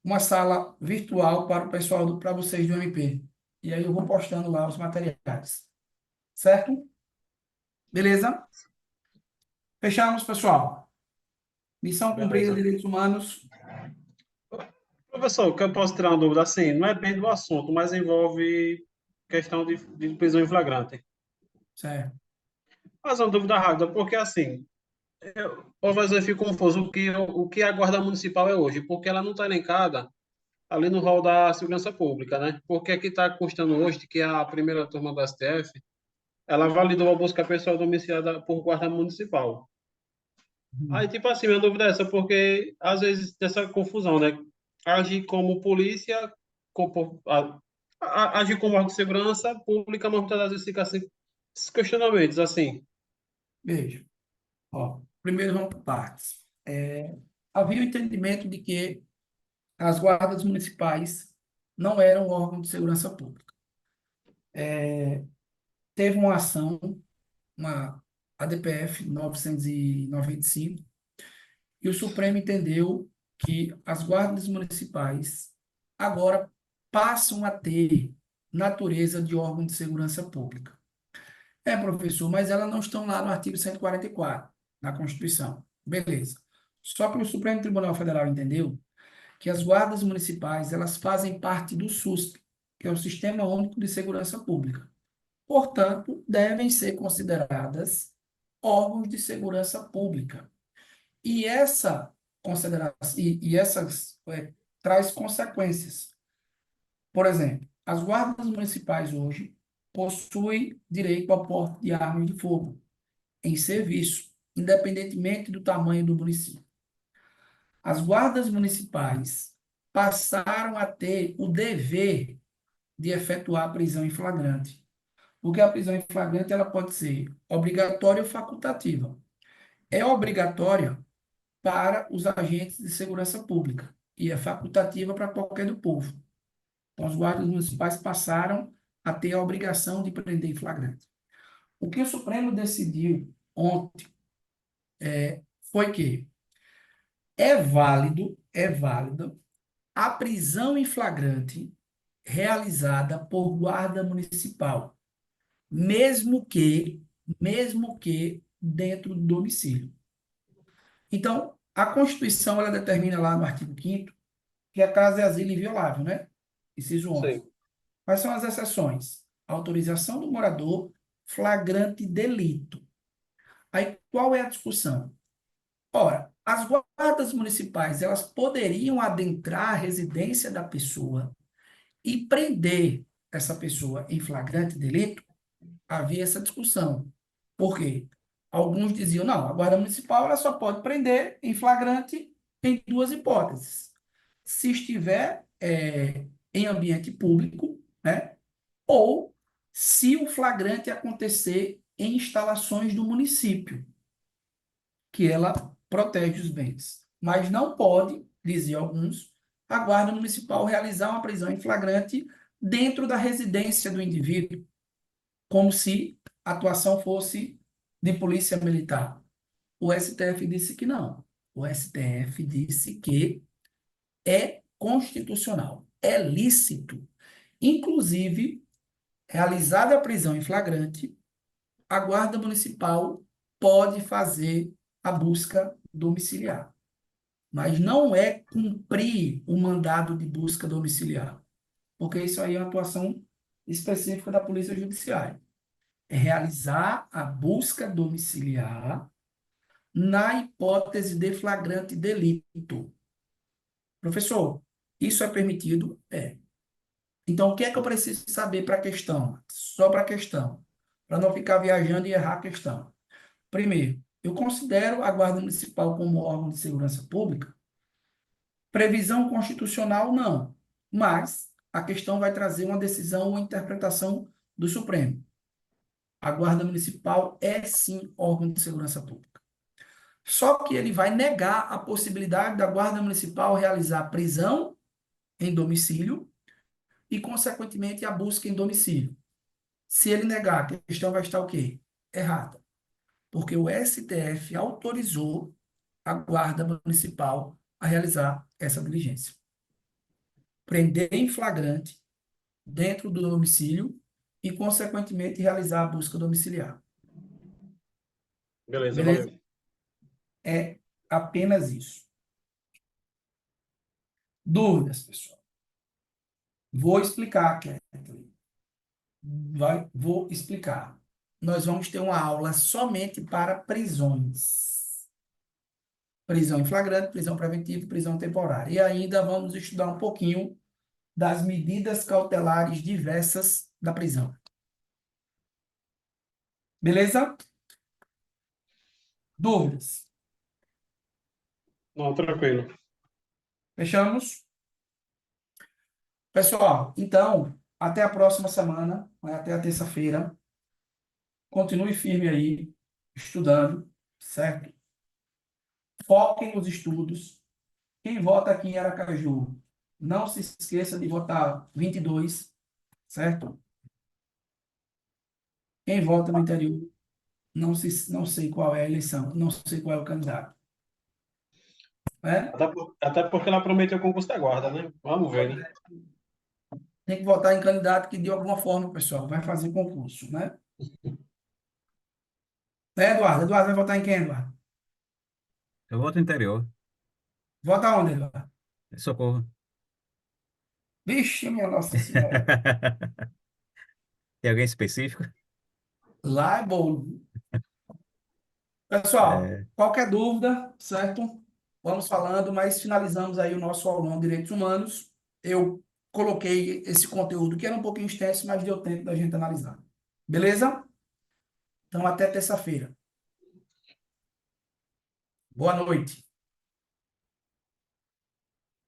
S1: uma sala virtual para o pessoal, para vocês do MP. E aí eu vou postando lá os materiais. Certo? Beleza? Fechamos, pessoal. Missão cumprida,
S3: Beleza.
S1: direitos humanos.
S3: Professor, o que eu posso tirar uma dúvida assim? Não é bem do assunto, mas envolve questão de prisão em flagrante.
S1: Certo.
S3: Mas é uma dúvida rápida, porque assim, às vezes eu fico confuso o que a Guarda Municipal é hoje, porque ela não está elencada ali no rol da segurança pública, né? Porque aqui está constando hoje que a primeira turma do STF, ela validou a busca pessoal domiciliada por Guarda Municipal. Aí,
S1: Uhum.
S3: tipo assim, minha dúvida é essa, porque às vezes tem essa confusão, né? Agir como polícia, agir como órgão de segurança pública, mas muitas das vezes fica assim, esses questionamentos, assim.
S1: Beijo. Ó, primeiro vamos por partes. Havia o entendimento de que as guardas municipais não eram órgão de segurança pública. Teve uma ação, uma ADPF 995, e o Supremo entendeu que as guardas municipais agora passam a ter natureza de órgão de segurança pública. Professor, mas elas não estão lá no artigo 144 da Constituição. Beleza. Só que o Supremo Tribunal Federal entendeu que as guardas municipais elas fazem parte do SUSP, que é o Sistema Único de Segurança Pública. Portanto, devem ser consideradas órgãos de segurança pública. E essa consideração e essas traz consequências. Por exemplo, as guardas municipais hoje possuem direito ao porte de armas de fogo em serviço, independentemente do tamanho do município. As guardas municipais passaram a ter o dever de efetuar a prisão em flagrante, porque a prisão em flagrante ela pode ser obrigatória ou facultativa. É obrigatória para os agentes de segurança pública e é facultativa para qualquer do povo. Então, os guardas municipais passaram a ter a obrigação de prender em flagrante. O que o Supremo decidiu ontem foi que é válido a prisão em flagrante realizada por guarda municipal, mesmo que, mesmo que dentro do domicílio. Então, a Constituição ela determina lá no artigo 5º que a casa é asilo inviolável, né? Inciso 11.
S3: Sim.
S1: Quais são as exceções? Autorização do morador, flagrante delito. Aí, qual é a discussão? Ora, as guardas municipais, elas poderiam adentrar a residência da pessoa e prender essa pessoa em flagrante delito? Havia essa discussão. Por quê? Alguns diziam, não, a guarda municipal ela só pode prender em flagrante em duas hipóteses. Se estiver em ambiente público, né? Ou se o flagrante acontecer em instalações do município, que ela protege os bens. Mas não pode, diziam alguns, a guarda municipal realizar uma prisão em flagrante dentro da residência do indivíduo, como se a atuação fosse de polícia militar. O STF disse que não. O STF disse que é constitucional, é lícito. Inclusive, realizada a prisão em flagrante, a Guarda Municipal pode fazer a busca domiciliar, mas não é cumprir o mandado de busca domiciliar, porque isso aí é uma atuação específica da Polícia Judiciária. É realizar a busca domiciliar na hipótese de flagrante delito. Professor, isso é permitido? É. Então, o que é que eu preciso saber para a questão? Só para a questão, para não ficar viajando e errar a questão. Primeiro, eu considero a Guarda Municipal como órgão de segurança pública? Previsão constitucional, não. Mas a questão vai trazer uma decisão ou interpretação do Supremo. A Guarda Municipal é, sim, órgão de segurança pública. Só que ele vai negar a possibilidade da Guarda Municipal realizar prisão em domicílio e, consequentemente, a busca em domicílio. Se ele negar, a questão vai estar o quê? Errada. Porque o STF autorizou a Guarda Municipal a realizar essa diligência. Prender em flagrante dentro do domicílio e, consequentemente, realizar a busca domiciliar.
S3: Beleza,
S1: Beleza?
S3: valeu.
S1: É apenas isso. Dúvidas, pessoal? Vou explicar, Kathleen. Vou explicar. Nós vamos ter uma aula somente para prisões. Prisão em flagrante, prisão preventiva, prisão temporária. E ainda vamos estudar um pouquinho das medidas cautelares diversas da prisão. Beleza? Dúvidas?
S3: Não, tranquilo.
S1: Fechamos? Pessoal, então, até a próxima semana, né, até a terça-feira. Continue firme aí, estudando, certo? Foquem nos estudos. Quem vota aqui em Aracaju, não se esqueça de votar 22, certo? Quem vota no interior, não sei qual é a eleição, não sei qual é o candidato. Né?
S3: Até porque ela prometeu concurso da guarda, né? Vamos ver, né?
S1: Tem que votar em candidato que, de alguma forma, pessoal, vai fazer concurso, né? Eduardo? Eduardo vai votar em quem, Eduardo?
S4: Eu voto interior.
S1: Vota onde, Eduardo?
S4: Socorro.
S1: Vixe, minha Nossa Senhora.
S4: Tem alguém específico?
S1: Lá é bom. Pessoal,
S4: É,
S1: qualquer dúvida, certo? Vamos falando, mas finalizamos aí o nosso aulão de Direitos Humanos. Eu coloquei esse conteúdo que era um pouquinho extenso, mas deu tempo da gente analisar. Beleza? Então, até terça-feira. Boa noite.